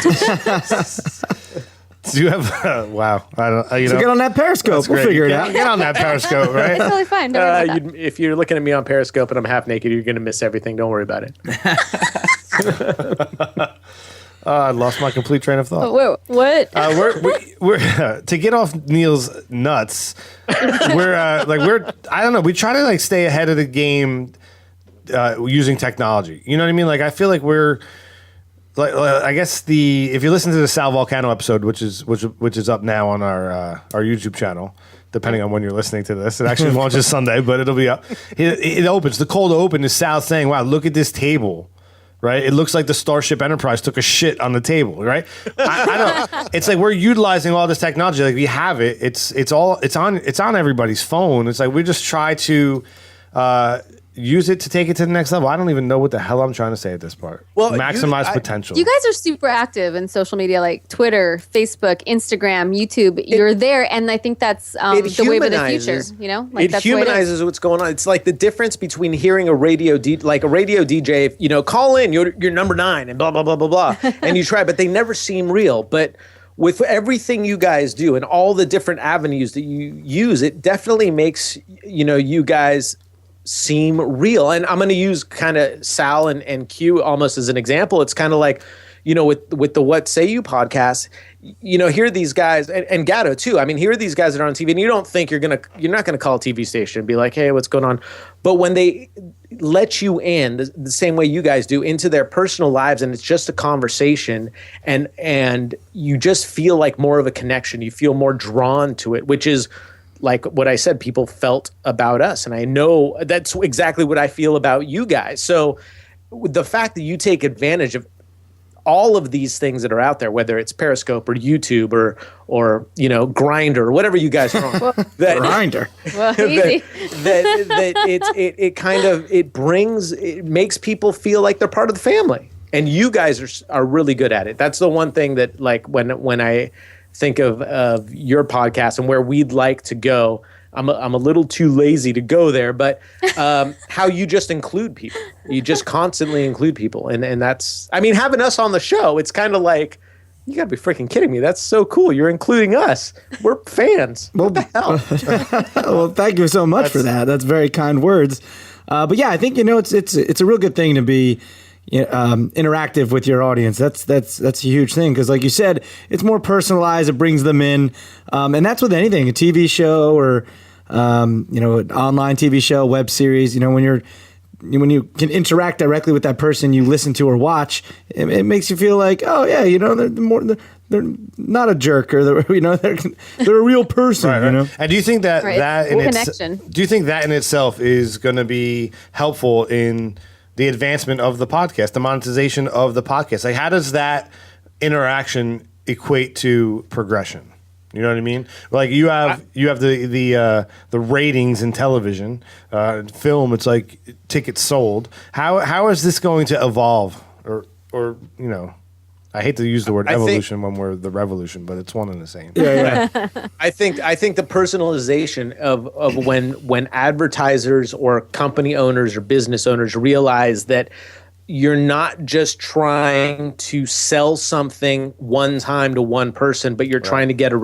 Speaker 5: Do you have wow? I don't.
Speaker 6: So get on that Periscope. We'll figure it out.
Speaker 5: Get on that Periscope, right?
Speaker 2: It's totally fine. Don't worry about that.
Speaker 1: If you're looking at me on Periscope and I'm half naked, you're going to miss everything. Don't worry about it.
Speaker 5: I lost my complete train of thought.
Speaker 2: Whoa, what?
Speaker 5: We're to get off Neil's nuts. We're I don't know. We try to like stay ahead of the game using technology. You know what I mean? Like, I feel like we're. I guess if you listen to the Sal Volcano episode, which is up now on our YouTube channel, depending on when you're listening to this, it actually launches Sunday, but it'll be up. It opens. The cold open is Sal saying, "Wow, look at this table." Right? It looks like the Starship Enterprise took a shit on the table, right? I don't. It's like we're utilizing all this technology. Like, we have it. It's on everybody's phone. It's like we just try to use it to take it to the next level. I don't even know what the hell I'm trying to say at this part. Well, maximize potential.
Speaker 2: You guys are super active in social media, like Twitter, Facebook, Instagram, YouTube. You're there, and I think that's the wave of the future.
Speaker 1: Like, it humanizes what's going on. It's like the difference between hearing a radio DJ, call in, you're number 9 and blah blah blah blah blah, and you try, but they never seem real. But with everything you guys do and all the different avenues that you use, it definitely makes you guys seem real. And I'm going to use kind of Sal and Q almost as an example. It's kind of like, with the What Say You podcast, here are these guys and Gatto too. I mean, here are these guys that are on TV, and you don't think you're not gonna call a TV station and be like, hey, what's going on? But when they let you in the same way you guys do into their personal lives, and it's just a conversation, and you just feel like more of a connection. You feel more drawn to it, which is like what I said, people felt about us. And I know that's exactly what I feel about you guys. So the fact that you take advantage of all of these things that are out there, whether it's Periscope or YouTube or Grindr or whatever you guys are on.
Speaker 6: Grindr.
Speaker 2: Well, easy.
Speaker 1: It makes people feel like they're part of the family. And you guys are really good at it. That's the one thing that, like, when I think of your podcast and where we'd like to go, I'm a little too lazy to go there, but how you just include people. You just constantly include people. And that's, I mean, having us on the show, it's kind of like, you got to be freaking kidding me. That's so cool. You're including us. We're fans. What the hell?
Speaker 6: Well, thank you so much for that. That's very kind words. But yeah, I think, it's a real good thing to be interactive with your audience. That's a huge thing, because like you said, it's more personalized. It brings them in. And that's with anything, a TV show or an online TV show, web series. When you can interact directly with that person you listen to or watch, it makes you feel like, oh yeah, they're not a jerk, or they're a real person.
Speaker 5: Right. And do you think that
Speaker 2: connection?
Speaker 5: Do you think that in itself is going to be helpful in the advancement of the podcast, the monetization of the podcast? Like, how does that interaction equate to progression? You know what I mean? Like, you have the ratings in television, film. It's like tickets sold. How is this going to evolve? Or I hate to use the word evolution when we're the revolution, but it's one and the same.
Speaker 6: Yeah.
Speaker 1: I think the personalization of when advertisers or company owners or business owners realize that you're not just trying to sell something one time to one person, but you're trying to get a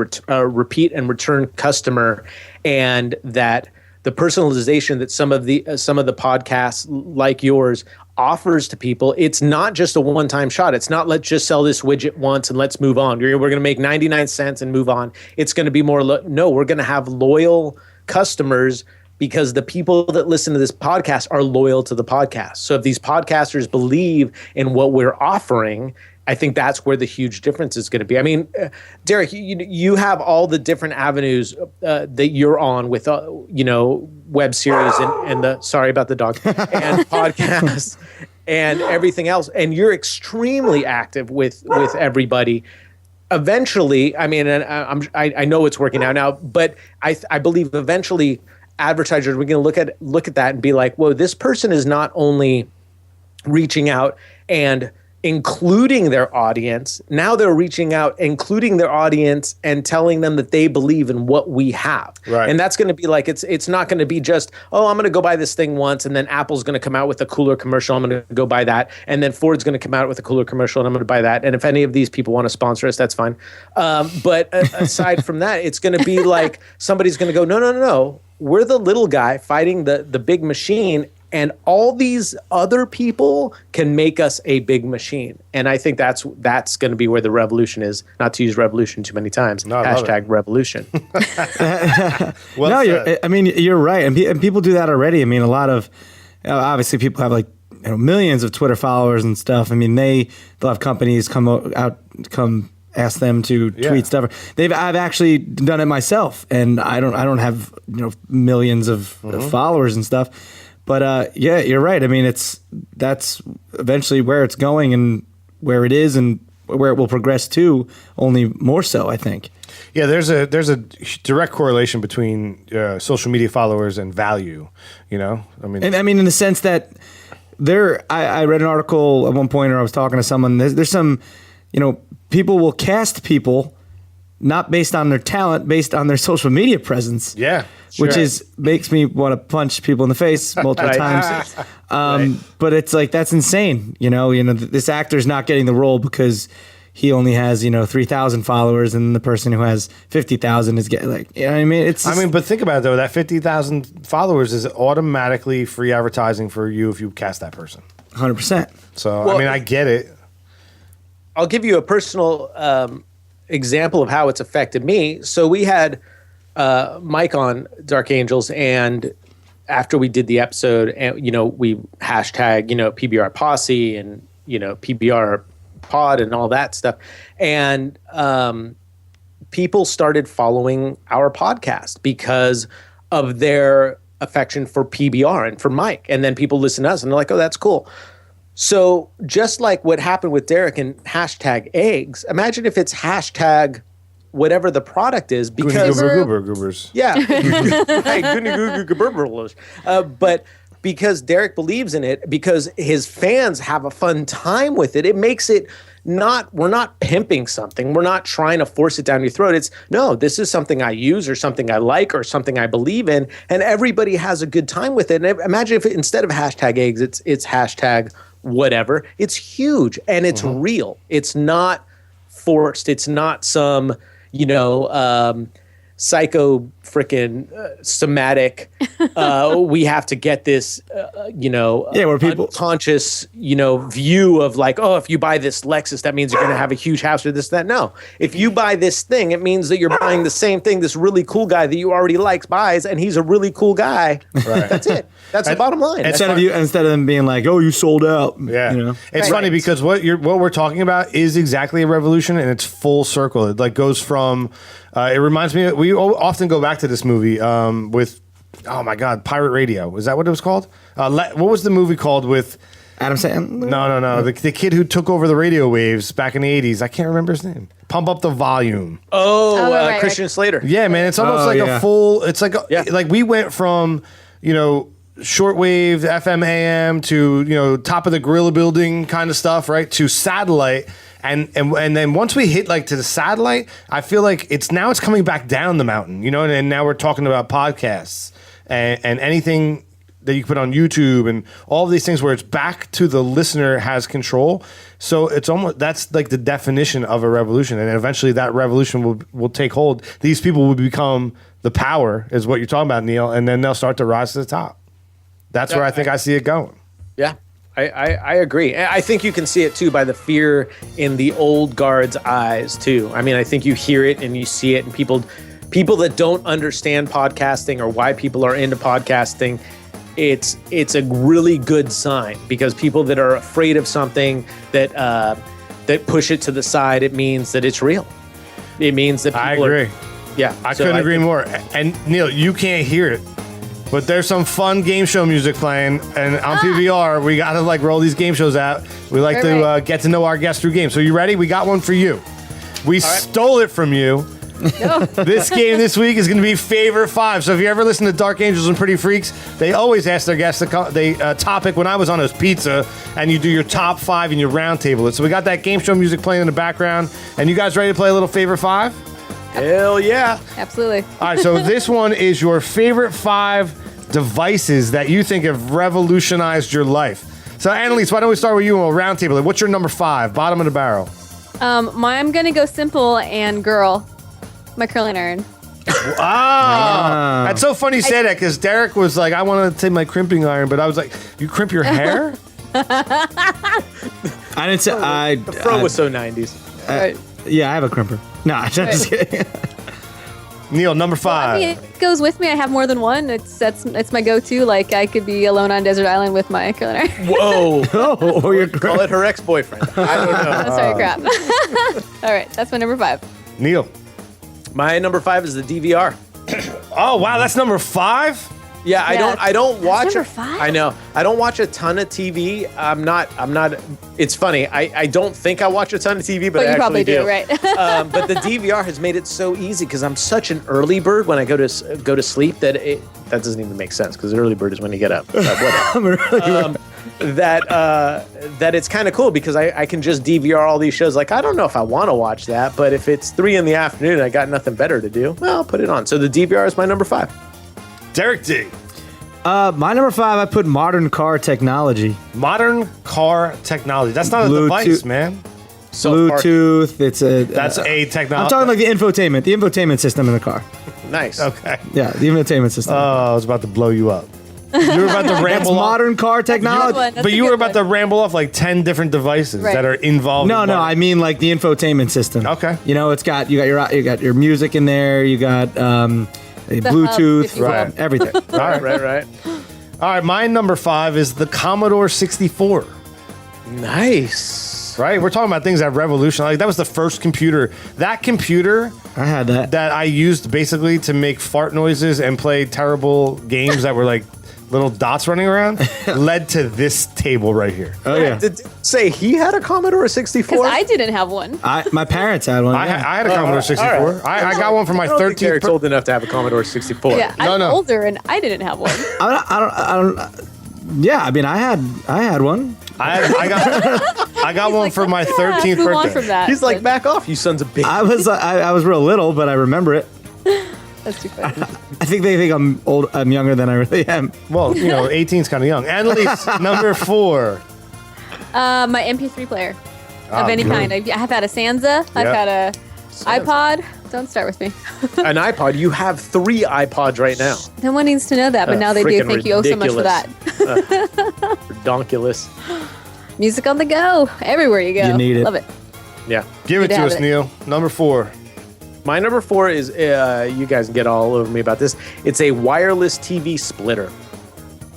Speaker 1: repeat and return customer, and that the personalization that some of the podcasts like yours offers to people, it's not just a one-time shot. It's not, let's just sell this widget once and let's move on. We're going to make 99 cents and move on. It's going to be more, no, we're going to have loyal customers, because the people that listen to this podcast are loyal to the podcast. So if these podcasters believe in what we're offering, I think that's where the huge difference is going to be. I mean, Derek, you have all the different avenues that you're on with, web series and the, sorry about the dog, and podcasts and everything else. And you're extremely active with everybody. Eventually, I mean, and I know it's working out now, but I believe eventually advertisers, we're going to look at that and be like, whoa, this person is not only reaching out and including their audience, now they're reaching out, including their audience, and telling them that they believe in what we have.
Speaker 5: Right.
Speaker 1: And that's going to be like, it's not going to be just, oh, I'm going to go buy this thing once, and then Apple's going to come out with a cooler commercial, I'm going to go buy that, and then Ford's going to come out with a cooler commercial, and I'm going to buy that. And if any of these people want to sponsor us, that's fine. But aside from that, it's going to be like somebody's going to go, no. We're the little guy fighting the big machine, and all these other people can make us a big machine. And I think that's going to be where the revolution is. Not to use revolution too many times.
Speaker 5: No,
Speaker 1: Hashtag revolution.
Speaker 6: Well, you're right, and people do that already. I mean, a lot of obviously people have like millions of Twitter followers and stuff. I mean, they'll have companies come ask them to tweet stuff. I've actually done it myself, and I don't have millions of followers and stuff. But you're right. I mean, that's eventually where it's going and where it is and where it will progress to, only more so, I think.
Speaker 5: Yeah, there's a direct correlation between social media followers and value. I mean,
Speaker 6: in the sense that I read an article at one point, or I was talking to someone. There's some, people will cast people not based on their talent, based on their social media presence.
Speaker 5: Yeah. Sure.
Speaker 6: Which makes me want to punch people in the face multiple times. But it's like, that's insane. This actor's not getting the role because he only has 3,000 followers, and the person who has 50,000 is getting what I mean? It's just,
Speaker 5: but think about it though. That 50,000 followers is automatically free advertising for you if you cast that person.
Speaker 6: 100%.
Speaker 5: So I get it.
Speaker 1: I'll give you a personal example of how it's affected me. So we had Mike on Dark Angels, and after we did the episode, and we hashtag PBR Posse and PBR Pod and all that stuff, and people started following our podcast because of their affection for PBR and for Mike, and then people listen to us and they're like, "Oh, that's cool." So just like what happened with Derek and hashtag eggs, imagine if it's hashtag whatever the product is, because
Speaker 5: Goobers.
Speaker 1: Yeah, right, but because Derek believes in it, because his fans have a fun time with it, it makes it we're not pimping something. We're not trying to force it down your throat. It's no, this is something I use or something I like or something I believe in, and everybody has a good time with it. And imagine if instead of hashtag eggs, it's hashtag whatever. It's huge and it's real. It's not forced. It's not some, psycho freaking somatic. We have to get this,
Speaker 6: where people
Speaker 1: unconscious, view of like, oh, if you buy this Lexus, that means you're going to have a huge house or this, that. No, if you buy this thing, it means that you're buying the same thing this really cool guy that you already likes buys, and he's a really cool guy. Right. That's it. That's the bottom line.
Speaker 6: Instead of them being like, "Oh, you sold out."
Speaker 5: Yeah, it's funny because what we're talking about is exactly a revolution, and it's full circle. It like goes from. It reminds me. We often go back to this movie with, oh my God, Pirate Radio. Is that what it was called? What was the movie called with
Speaker 6: Adam Sandler?
Speaker 5: No. The kid who took over the radio waves back in the 80s. I can't remember his name. Pump Up the Volume.
Speaker 1: Oh, Christian Slater.
Speaker 5: Yeah, man. It's almost a full. It's like like we went from shortwave, FM, AM to top of the gorilla building kind of stuff, right? To satellite. And then once we hit like to the satellite, I feel like it's coming back down the mountain, and now we're talking about podcasts and anything that you can put on YouTube and all of these things where it's back to the listener has control. So it's almost, that's like the definition of a revolution. And eventually that revolution will take hold. These people will become the power is what you're talking about, Neil. And then they'll start to rise to the top. That's where I think I see it going.
Speaker 1: Yeah. I agree. I think you can see it too by the fear in the old guard's eyes too. I mean, I think you hear it and you see it, and people that don't understand podcasting or why people are into podcasting, it's a really good sign, because people that are afraid of something that push it to the side, it means that it's real. It means that people
Speaker 5: I agree. I couldn't agree more. And Neil, you can't hear it, but there's some fun game show music playing, and on PBR, we got to like roll these game shows out. We like to get to know our guests through games. So you ready? We got one for you. We stole it from you. This game this week is going to be Favorite Five. So if you ever listen to Dark Angels and Pretty Freaks, they always ask their guests the topic when I was on was pizza, and you do your top five and you round table it. So we got that game show music playing in the background, and you guys ready to play a little Favorite Five?
Speaker 1: Hell yeah.
Speaker 2: Absolutely.
Speaker 5: All right, so this one is your favorite 5 devices that you think have revolutionized your life. So, Annaleis, why don't we start with you and we'll round table it. What's your number 5, bottom of the barrel?
Speaker 2: I'm going to go simple and girl. My curling iron.
Speaker 5: That's so funny you say that, because Derek was like, I want to take my crimping iron, but I was like, you crimp your hair?
Speaker 6: I didn't say
Speaker 1: The fro was so 90s.
Speaker 6: Yeah, I have a crimper. No, I'm just kidding.
Speaker 5: Neil, number 5.
Speaker 2: I mean, it goes with me. I have more than one. It's my go-to. Like, I could be alone on a desert island with my curling iron.
Speaker 1: Whoa.
Speaker 6: Or your
Speaker 1: Call it her ex-boyfriend. I don't know.
Speaker 2: Oh, sorry, crap. All right, that's my number 5.
Speaker 5: Neil.
Speaker 1: My number 5 is the DVR.
Speaker 5: Oh, wow, that's number 5?
Speaker 1: Yeah, I don't watch
Speaker 2: number 5?
Speaker 1: I know. I don't watch a ton of TV. I'm not it's funny. I don't think I watch a ton of TV, but I
Speaker 2: you
Speaker 1: actually
Speaker 2: probably do, right?
Speaker 1: But the DVR has made it so easy, because I'm such an early bird when I go to sleep that that doesn't even make sense, because early bird is when you get up. Whatever. That it's kind of cool, because I can just DVR all these shows. Like, I don't know if I want to watch that, but if it's 3 in the afternoon and I got nothing better to do, well, I'll put it on. So the DVR is my number 5.
Speaker 5: Derek D.
Speaker 6: My number 5, I put modern car technology.
Speaker 5: Modern car technology. That's not a device, man.
Speaker 6: Bluetooth.
Speaker 5: That's a technology.
Speaker 6: I'm talking like the infotainment system in the car.
Speaker 1: Nice.
Speaker 5: Okay.
Speaker 6: Yeah, the infotainment system.
Speaker 5: Oh, I was about to blow you up. You were about to
Speaker 6: That's
Speaker 5: ramble off.
Speaker 6: modern car technology.
Speaker 2: That's
Speaker 5: But
Speaker 2: a
Speaker 5: you were
Speaker 2: good
Speaker 5: about
Speaker 2: one.
Speaker 5: to ramble off like 10 different devices
Speaker 2: Right.
Speaker 5: that are involved.
Speaker 6: No,
Speaker 5: in
Speaker 6: no,
Speaker 5: modern-
Speaker 6: I mean like the infotainment system.
Speaker 5: Okay.
Speaker 6: You know, you got your music in there. You got Bluetooth,
Speaker 2: if you will.
Speaker 5: Right.
Speaker 6: everything.
Speaker 5: All right.
Speaker 1: Right.
Speaker 5: All right, my number 5 is the Commodore 64.
Speaker 1: Nice.
Speaker 5: Right? We're talking about things that revolutionized. Like, that was the first computer. That computer
Speaker 6: I had that.
Speaker 5: that I used basically to make fart noises and play terrible games that were like little dots running around led to this table right here.
Speaker 6: Oh yeah.
Speaker 1: Did say he had a Commodore 64?
Speaker 2: Because I didn't have one.
Speaker 6: My parents had one.
Speaker 5: I had a Commodore 64.
Speaker 1: all right.
Speaker 5: I got one for my
Speaker 1: I don't think
Speaker 5: 13th
Speaker 1: Eric's old enough to have a Commodore 64.
Speaker 2: Yeah, I'm older and I didn't have one.
Speaker 6: I don't. Yeah, I mean, I had one.
Speaker 5: I got one
Speaker 2: Like,
Speaker 5: for my
Speaker 2: let's
Speaker 5: 13th
Speaker 2: move on
Speaker 5: birthday.
Speaker 2: from that.
Speaker 1: He's like,
Speaker 2: but
Speaker 1: back off, you sons of bitches.
Speaker 6: I was real little, but I remember it.
Speaker 2: that's too funny.
Speaker 6: I think they think I'm old. I'm younger than I really am.
Speaker 5: Well, 18 is kind of young. Annalise, number 4.
Speaker 2: My MP3 player of any
Speaker 5: good.
Speaker 2: kind. I have had a Sansa. I've
Speaker 5: Yeah.
Speaker 2: had a iPod. Don't start with me.
Speaker 1: An iPod. You have 3 iPods right now.
Speaker 2: No one needs to know that, but now they do.
Speaker 1: Freaking
Speaker 2: Thank you oh so much for that.
Speaker 1: Redonkulous.
Speaker 2: Music on the go. Everywhere you go.
Speaker 6: You need it.
Speaker 2: Love it.
Speaker 1: Yeah.
Speaker 5: Give it
Speaker 2: Good to
Speaker 5: to
Speaker 2: have
Speaker 5: us,
Speaker 2: it.
Speaker 5: Neil. Number 4.
Speaker 1: My number 4 is, you guys can get all over me about this. It's a wireless TV splitter.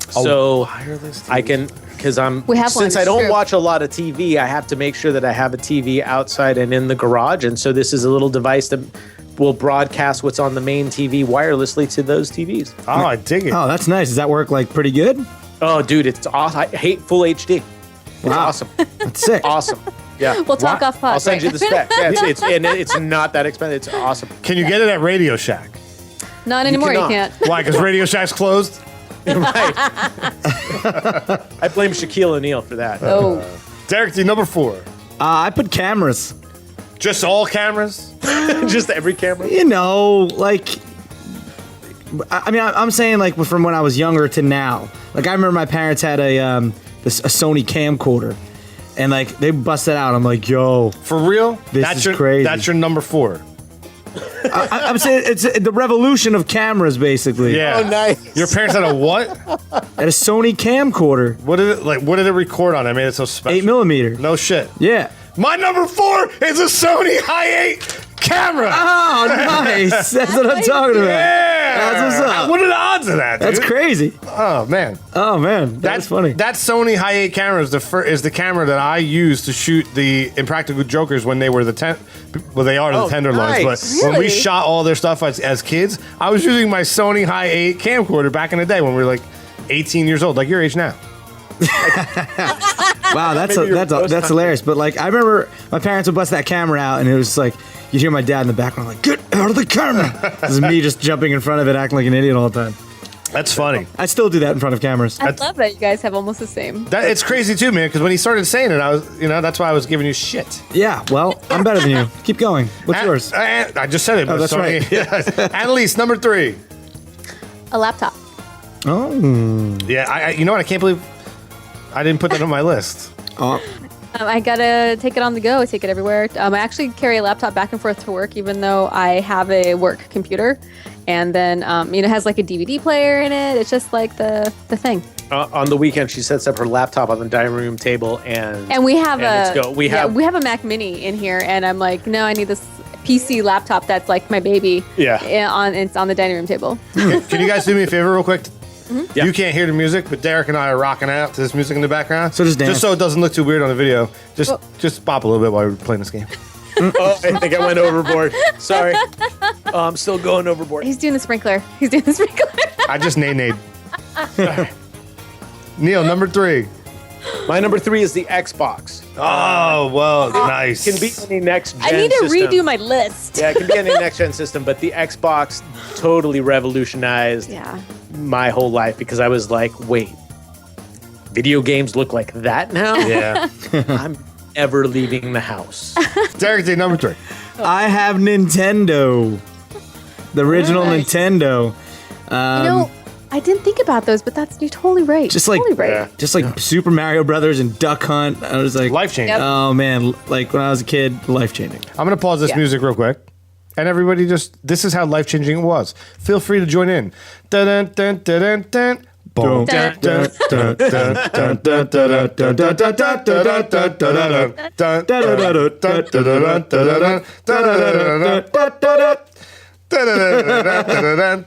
Speaker 1: So
Speaker 5: wireless TV
Speaker 1: I can, because
Speaker 2: We have one,
Speaker 1: since I
Speaker 2: it's
Speaker 1: don't
Speaker 2: true.
Speaker 1: watch a lot of TV, I have to make sure that I have a TV outside and in the garage. And so this is a little device that will broadcast what's on the main TV wirelessly to those TVs.
Speaker 5: Oh, I dig it.
Speaker 6: Oh, that's nice. Does that work like pretty good?
Speaker 1: Oh, dude, it's awesome. I hate full HD. It's
Speaker 6: Wow.
Speaker 1: awesome.
Speaker 6: That's sick.
Speaker 1: Awesome. Yeah.
Speaker 2: We'll talk off pod.
Speaker 1: I'll send you
Speaker 2: right?
Speaker 1: the specs. Yeah, it's not that expensive. It's awesome.
Speaker 5: Can you get it at Radio Shack?
Speaker 2: Not anymore. You,
Speaker 1: cannot.
Speaker 2: can't.
Speaker 5: Why? Because Radio Shack's closed?
Speaker 1: Right. I blame Shaquille O'Neal for that.
Speaker 2: Oh,
Speaker 5: Derek D, number 4.
Speaker 6: I put cameras.
Speaker 5: Just all cameras?
Speaker 1: Just every camera.
Speaker 6: You know, like. I mean, I'm saying like from when I was younger to now. Like I remember my parents had a Sony camcorder, and like they busted out. I'm like, yo,
Speaker 5: For real?
Speaker 6: This is crazy.
Speaker 5: That's your number 4.
Speaker 6: I'm saying it's the revolution of cameras, basically.
Speaker 5: Yeah.
Speaker 1: Oh, nice.
Speaker 5: Your parents had a what?
Speaker 6: At a Sony camcorder,
Speaker 5: What did it record on? I made it so special.
Speaker 6: 8mm.
Speaker 5: No shit.
Speaker 6: Yeah.
Speaker 5: My number 4 is a Sony Hi8 camera.
Speaker 6: Oh, nice. That's what I'm talking about.
Speaker 5: Yeah.
Speaker 6: That's what's up.
Speaker 5: What are the odds of that, dude?
Speaker 6: That's crazy.
Speaker 5: Oh, man.
Speaker 6: Oh man, that's funny.
Speaker 5: That Sony Hi8 camera is the camera that I used to shoot the Impractical Jokers when they were they are the
Speaker 1: Oh,
Speaker 5: Tenderloins.
Speaker 1: nice.
Speaker 5: But when we
Speaker 2: Really?
Speaker 5: shot all their stuff as kids, I was using my Sony Hi8 camcorder back in the day when we were like 18 years old, like your age now.
Speaker 6: Wow, that's
Speaker 1: Maybe you're
Speaker 6: that's hilarious. But like, I remember my parents would bust that camera out, and it was like you'd hear my dad in the background like, "Get out of the camera!" This is me just jumping in front of it, acting like an idiot all the time.
Speaker 5: That's funny.
Speaker 6: I still do that in front of cameras.
Speaker 2: I love that you guys have almost the same.
Speaker 5: It's crazy too, man. Because when he started saying it, I was, that's why I was giving you shit.
Speaker 6: Yeah, well, I'm better than you. Keep going. What's yours?
Speaker 5: I just said it. But
Speaker 6: that's
Speaker 5: Sony,
Speaker 6: right.
Speaker 5: Yeah. Annalise, number 3.
Speaker 2: A laptop.
Speaker 6: Oh,
Speaker 5: Yeah, I can't believe I didn't put that on my list.
Speaker 2: I gotta take it on the go. I take it everywhere. I actually carry a laptop back and forth to work, even though I have a work computer. And then, it has like a DVD player in it. It's just like the thing.
Speaker 1: On the weekend, she sets up her laptop on the dining room table, and
Speaker 2: And we have
Speaker 1: And let's go. We have-
Speaker 2: a Mac Mini in here, and I'm like, no, I need this PC laptop that's like my baby.
Speaker 1: Yeah.
Speaker 2: It's on the dining room table.
Speaker 5: Can you guys do me a favor real quick?
Speaker 1: Yeah.
Speaker 5: You can't hear the music, but Derek and I are rocking out to this music in the background.
Speaker 6: So just dance.
Speaker 5: Just so it doesn't look too weird on the video. Just bop a little bit while we're playing this game.
Speaker 1: oh, I think I went overboard. Sorry. I'm still going overboard.
Speaker 2: He's doing the sprinkler.
Speaker 5: I just nay-nayed. Neil, number 3.
Speaker 1: My number 3 is the Xbox.
Speaker 5: Oh, well, nice.
Speaker 1: It can be any next gen
Speaker 2: I need to
Speaker 1: system.
Speaker 2: redo my list.
Speaker 1: Yeah, it can be any next gen system, but the Xbox totally revolutionized
Speaker 2: Yeah.
Speaker 1: my whole life because I was like, wait, video games look like that now?
Speaker 5: Yeah.
Speaker 1: I'm ever leaving the house.
Speaker 5: Derek D, number 3.
Speaker 6: I have Nintendo, the original
Speaker 2: Nice.
Speaker 6: Nintendo.
Speaker 2: I didn't think about those, but you're totally right.
Speaker 6: Just like-
Speaker 2: totally right.
Speaker 1: Yeah.
Speaker 6: Just like Super Mario Brothers and Duck Hunt. I was like,
Speaker 5: Life-changing.
Speaker 2: Yep.
Speaker 6: oh man, like when I was a kid, life changing.
Speaker 5: I'm going to pause this
Speaker 2: Yeah.
Speaker 5: music real quick. And everybody this is how life-changing it was. Feel free to join in. Dun, dun, dun, dun, dun, boom.
Speaker 2: Dun,
Speaker 5: Dun, dun, dun, dun, dun, dun, dun, dun, dun, dun, dun,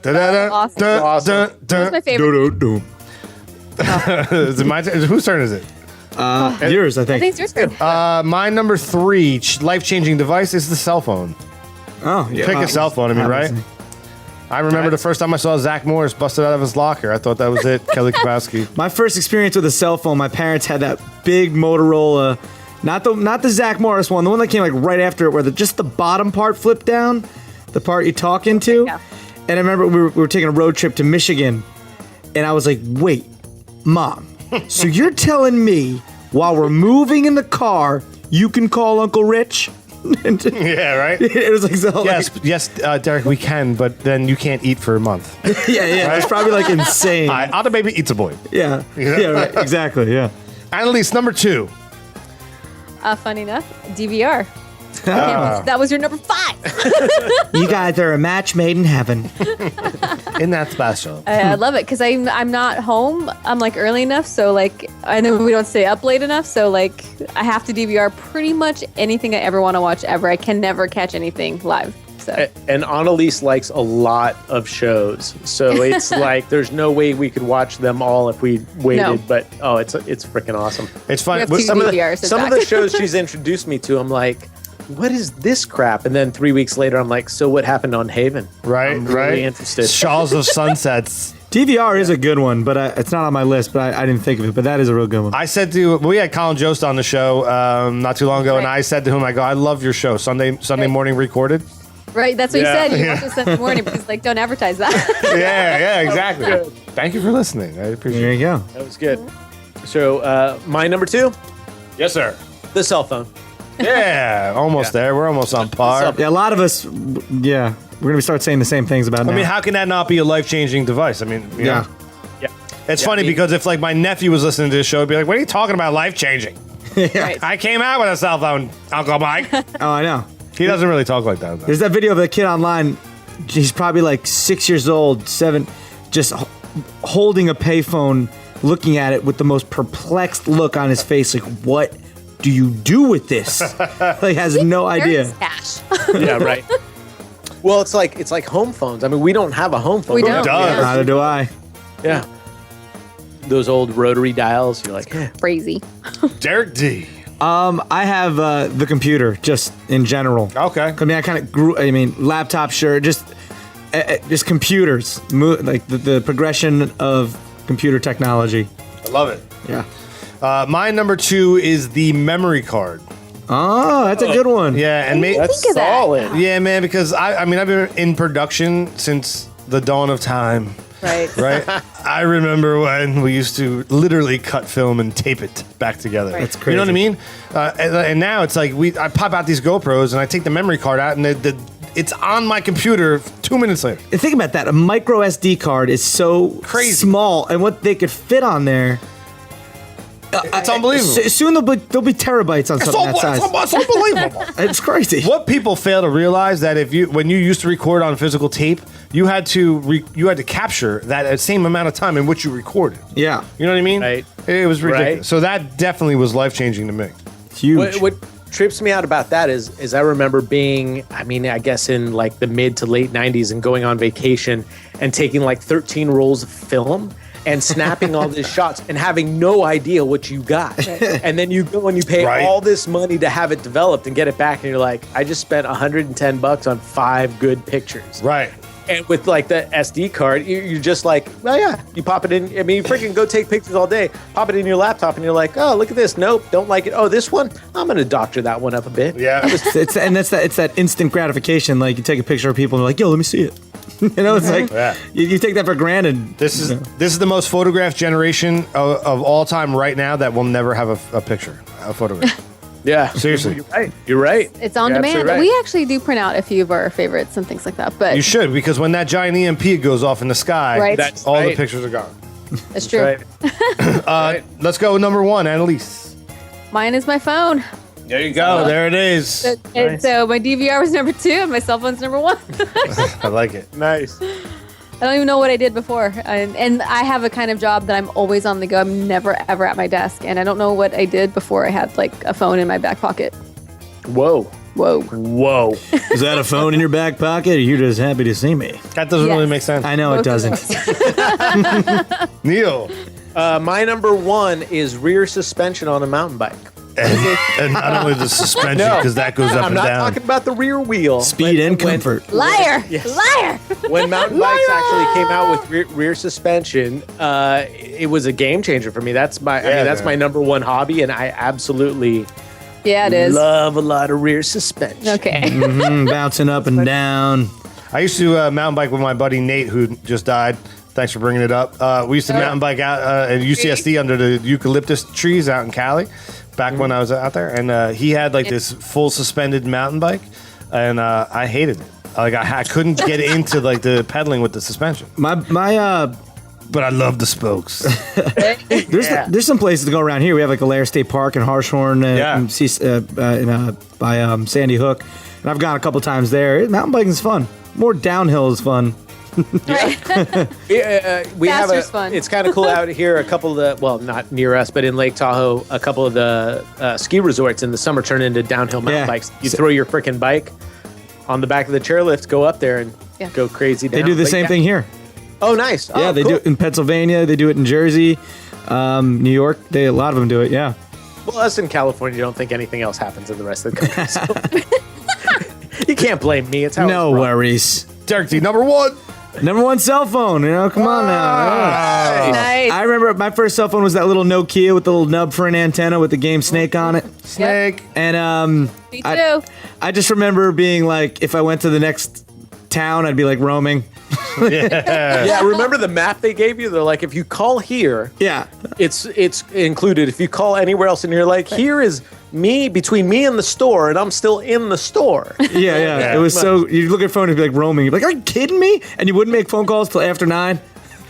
Speaker 5: dun,
Speaker 2: Awesome. That's my favorite.
Speaker 5: Is it my turn? Whose turn is it?
Speaker 6: Yours, I
Speaker 2: I think
Speaker 6: think.
Speaker 2: it's your turn.
Speaker 5: My number 3 life-changing device is the cell phone.
Speaker 6: Oh, yeah.
Speaker 5: Pick a cell phone, I mean, right?
Speaker 6: Obviously.
Speaker 5: I remember the first time I saw Zach Morris busted out of his locker. I thought that was it. Kelly Kapowski.
Speaker 6: My first experience with a cell phone, my parents had that big Motorola, not the Zach Morris one, the one that came like right after it, where just the bottom part flipped down, the part you talk into.
Speaker 2: Yeah.
Speaker 6: And I remember we were taking a road trip to Michigan, and I was like, "Wait, Mom, so you're telling me while we're moving in the car, you can call Uncle Rich?"
Speaker 5: Yeah, right?
Speaker 6: It was like so.
Speaker 5: Yes, Derek, we can, but then you can't eat for a month.
Speaker 6: Yeah. It's probably like insane.
Speaker 5: Other baby eats a boy.
Speaker 6: Yeah, right, exactly. Yeah.
Speaker 5: Annalise, number 2.
Speaker 2: Funny enough, DVR. That was your number 5.
Speaker 6: You guys are a match made in heaven.
Speaker 5: Isn't that special?
Speaker 2: I love it because I'm not home. I'm like early enough, so like I know we don't stay up late enough. So like I have to DVR pretty much anything I ever want to watch ever. I can never catch anything live. So
Speaker 1: And Annalise likes a lot of shows, so it's like there's no way we could watch them all if we waited.
Speaker 2: No.
Speaker 1: But it's freaking awesome.
Speaker 5: It's fun.
Speaker 2: We have two
Speaker 1: Some of
Speaker 2: DVRs.
Speaker 1: some of the shows she's introduced me to, I'm like, what is this crap? And then 3 weeks later, I'm like, so what happened on Haven?
Speaker 5: Right,
Speaker 1: I'm
Speaker 5: right.
Speaker 1: really interested.
Speaker 5: Shawls of Sunsets.
Speaker 6: DVR is a good one, but it's not on my list. But I didn't think of it. But that is a real good one.
Speaker 5: I said we had Colin Jost on the show not too long ago, and I said to him, I love your show, Sunday morning recorded.
Speaker 2: Right, that's what
Speaker 5: Yeah.
Speaker 2: you said. You
Speaker 5: Yeah.
Speaker 2: watched it Sunday morning because like don't advertise that.
Speaker 5: Yeah, exactly. Thank you for listening. I appreciate
Speaker 6: There
Speaker 5: it.
Speaker 6: you go.
Speaker 1: That was good. So my number 2,
Speaker 5: Yes, sir.
Speaker 1: the cell phone.
Speaker 5: Yeah, almost there. We're almost on par.
Speaker 6: Yeah, a lot of us. Yeah, we're gonna start saying the same things about now.
Speaker 5: I mean, how can that not be a life-changing device? I mean, you know.
Speaker 1: Yeah.
Speaker 5: It's
Speaker 1: Yeah,
Speaker 5: funny
Speaker 1: I mean-
Speaker 5: because if like my nephew was listening to this show, he'd be like, "What are you talking about, life-changing?
Speaker 2: Right.
Speaker 5: I came out with a cell phone, Uncle Mike."
Speaker 6: Oh, I know.
Speaker 5: He doesn't really talk like that. Though.
Speaker 6: There's that video of a kid online. He's probably like 6 years old, 7, just holding a payphone, looking at it with the most perplexed look on his face. Like, what do you do with this? Like, has no idea.
Speaker 2: Cash.
Speaker 1: Yeah, right. Well, it's like home phones. I mean, we don't have a home phone.
Speaker 2: We don't.
Speaker 5: Done.
Speaker 6: Neither do I.
Speaker 1: Yeah. Those old rotary dials. You're like,
Speaker 2: Crazy.
Speaker 5: Derek D.
Speaker 6: I have the computer just in general.
Speaker 5: Okay.
Speaker 6: I mean, I kind of grew. I mean, laptop, sure. Just computers. Like the progression of computer technology.
Speaker 5: I love it.
Speaker 6: Yeah.
Speaker 5: My number 2 is the memory card.
Speaker 6: Oh, that's a good one.
Speaker 5: Yeah, and
Speaker 1: that's
Speaker 2: Think of that.
Speaker 1: solid.
Speaker 5: yeah, man, because I mean, I've been in production since the dawn of time.
Speaker 2: Right.
Speaker 5: Right? I remember when we used to literally cut film and tape it back together.
Speaker 2: Right. That's
Speaker 5: You know what I mean? And now it's like I pop out these GoPros and I take the memory card out and it's on my computer 2 minutes later.
Speaker 6: And think about that. A micro SD card is so
Speaker 5: Crazy.
Speaker 6: small, and what they could fit on there.
Speaker 5: It's unbelievable.
Speaker 6: Soon there'll be terabytes on something that size.
Speaker 5: It's unbelievable.
Speaker 6: It's crazy.
Speaker 5: What people fail to realize that when you used to record on physical tape, you had to capture that same amount of time in which you recorded.
Speaker 6: Yeah.
Speaker 5: You know what I mean?
Speaker 1: Right.
Speaker 5: It was ridiculous.
Speaker 1: Right.
Speaker 5: So that definitely was life changing to me.
Speaker 6: Huge.
Speaker 1: What trips me out about that is I remember being, I guess in like the mid to late 90s and going on vacation and taking like 13 rolls of film and snapping all these shots and having no idea what you got. Right. And then you go and you pay
Speaker 5: Right.
Speaker 1: all this money to have it developed and get it back. And you're like, I just spent $110 on 5 good pictures.
Speaker 5: Right.
Speaker 1: And with like the SD card, you're just like, well, yeah, you pop it in. I mean, you freaking go take pictures all day, pop it in your laptop, and you're like, oh, look at this. Nope, don't like it. Oh, this one, I'm going to doctor that one up a bit.
Speaker 5: Yeah.
Speaker 6: it's that instant gratification. Like you take a picture of people and they're like, yo, let me see it. You know, it's like
Speaker 5: Yeah.
Speaker 6: you take that for granted.
Speaker 5: This is the most photographed generation of all time right now that will never have a picture, a photograph.
Speaker 1: Yeah.
Speaker 5: Seriously.
Speaker 1: You're right. You're right.
Speaker 2: It's on
Speaker 1: You're
Speaker 2: demand.
Speaker 1: absolutely right.
Speaker 2: We actually do print out a few of our favorites and things like that. But
Speaker 5: You should, because when that giant EMP goes off in the sky,
Speaker 2: Right.
Speaker 1: That's
Speaker 5: all the
Speaker 1: right.
Speaker 5: pictures are gone.
Speaker 2: it's true.
Speaker 1: Right.
Speaker 5: Let's go with number 1, Annalise.
Speaker 2: Mine is my phone.
Speaker 5: There you go. There it is.
Speaker 2: And so my DVR was number 2 and my cell phone's number 1.
Speaker 5: I like it.
Speaker 1: Nice.
Speaker 2: I don't even know what I did before. And I have a kind of job that I'm always on the go. I'm never, ever at my desk. And I don't know what I did before I had like a phone in my back pocket.
Speaker 1: Whoa.
Speaker 5: Whoa.
Speaker 6: Is that a phone in your back pocket, or are you just happy to see me?
Speaker 5: That doesn't really make sense.
Speaker 6: I know it doesn't.
Speaker 5: Neil.
Speaker 1: My number one is rear suspension on a mountain bike.
Speaker 5: And not only the suspension, because that goes up
Speaker 1: I'm
Speaker 5: and
Speaker 1: not
Speaker 5: down.
Speaker 1: talking about the rear wheel.
Speaker 6: Speed and comfort.
Speaker 2: Liar!
Speaker 1: Yes.
Speaker 2: Liar!
Speaker 1: When mountain bikes actually came out with rear suspension, it was a game changer for me. That's my number one hobby, and I absolutely
Speaker 2: Yeah, it is.
Speaker 1: love a lot of rear suspension.
Speaker 2: Okay.
Speaker 6: Bouncing up and down.
Speaker 5: I used to mountain bike with my buddy Nate, who just died. Thanks for bringing it up. We used to mountain bike out at UCSD under the eucalyptus trees out in Cali back when I was out there. And he had like this full suspended mountain bike, and I hated it. Like I couldn't get into like the pedaling with the suspension. But I love the spokes.
Speaker 6: There's some places to go around here. We have like Alair State Park and Harshorn by Sandy Hook. And I've gone a couple times there. Mountain biking is fun. More downhill is fun.
Speaker 1: We have
Speaker 2: fun.
Speaker 1: It's kind of cool out here. A couple of the, well, not near us, but in Lake Tahoe, a couple of the ski resorts in the summer turn into downhill mountain bikes. You throw your freaking bike on the back of the chairlift, go up there and go crazy down.
Speaker 6: They do the same thing here.
Speaker 1: Oh, nice.
Speaker 6: Yeah, they do it in Pennsylvania. They do it in Jersey, New York. A lot of them do it. Yeah.
Speaker 1: Well, us in California don't think anything else happens in the rest of the country. So. You can't blame me. It's how
Speaker 6: No
Speaker 1: it's
Speaker 6: worries.
Speaker 5: Derek D, number one.
Speaker 6: Number one cell phone. Come on now.
Speaker 2: Nice.
Speaker 6: I remember my first cell phone was that little Nokia with the little nub for an antenna with the game Snake on it.
Speaker 5: Snake.
Speaker 6: And
Speaker 2: Me too.
Speaker 6: I just remember being like, if I went to the next town, I'd be like roaming.
Speaker 1: Yeah, remember the map they gave you? They're like, if you call here,
Speaker 6: Yeah.
Speaker 1: it's included. If you call anywhere else and you're like, here is me, between me and the store, and I'm still in the store.
Speaker 6: Yeah. It was so, you look at your phone and be like roaming. You'd be like, are you kidding me? And you wouldn't make phone calls till after 9.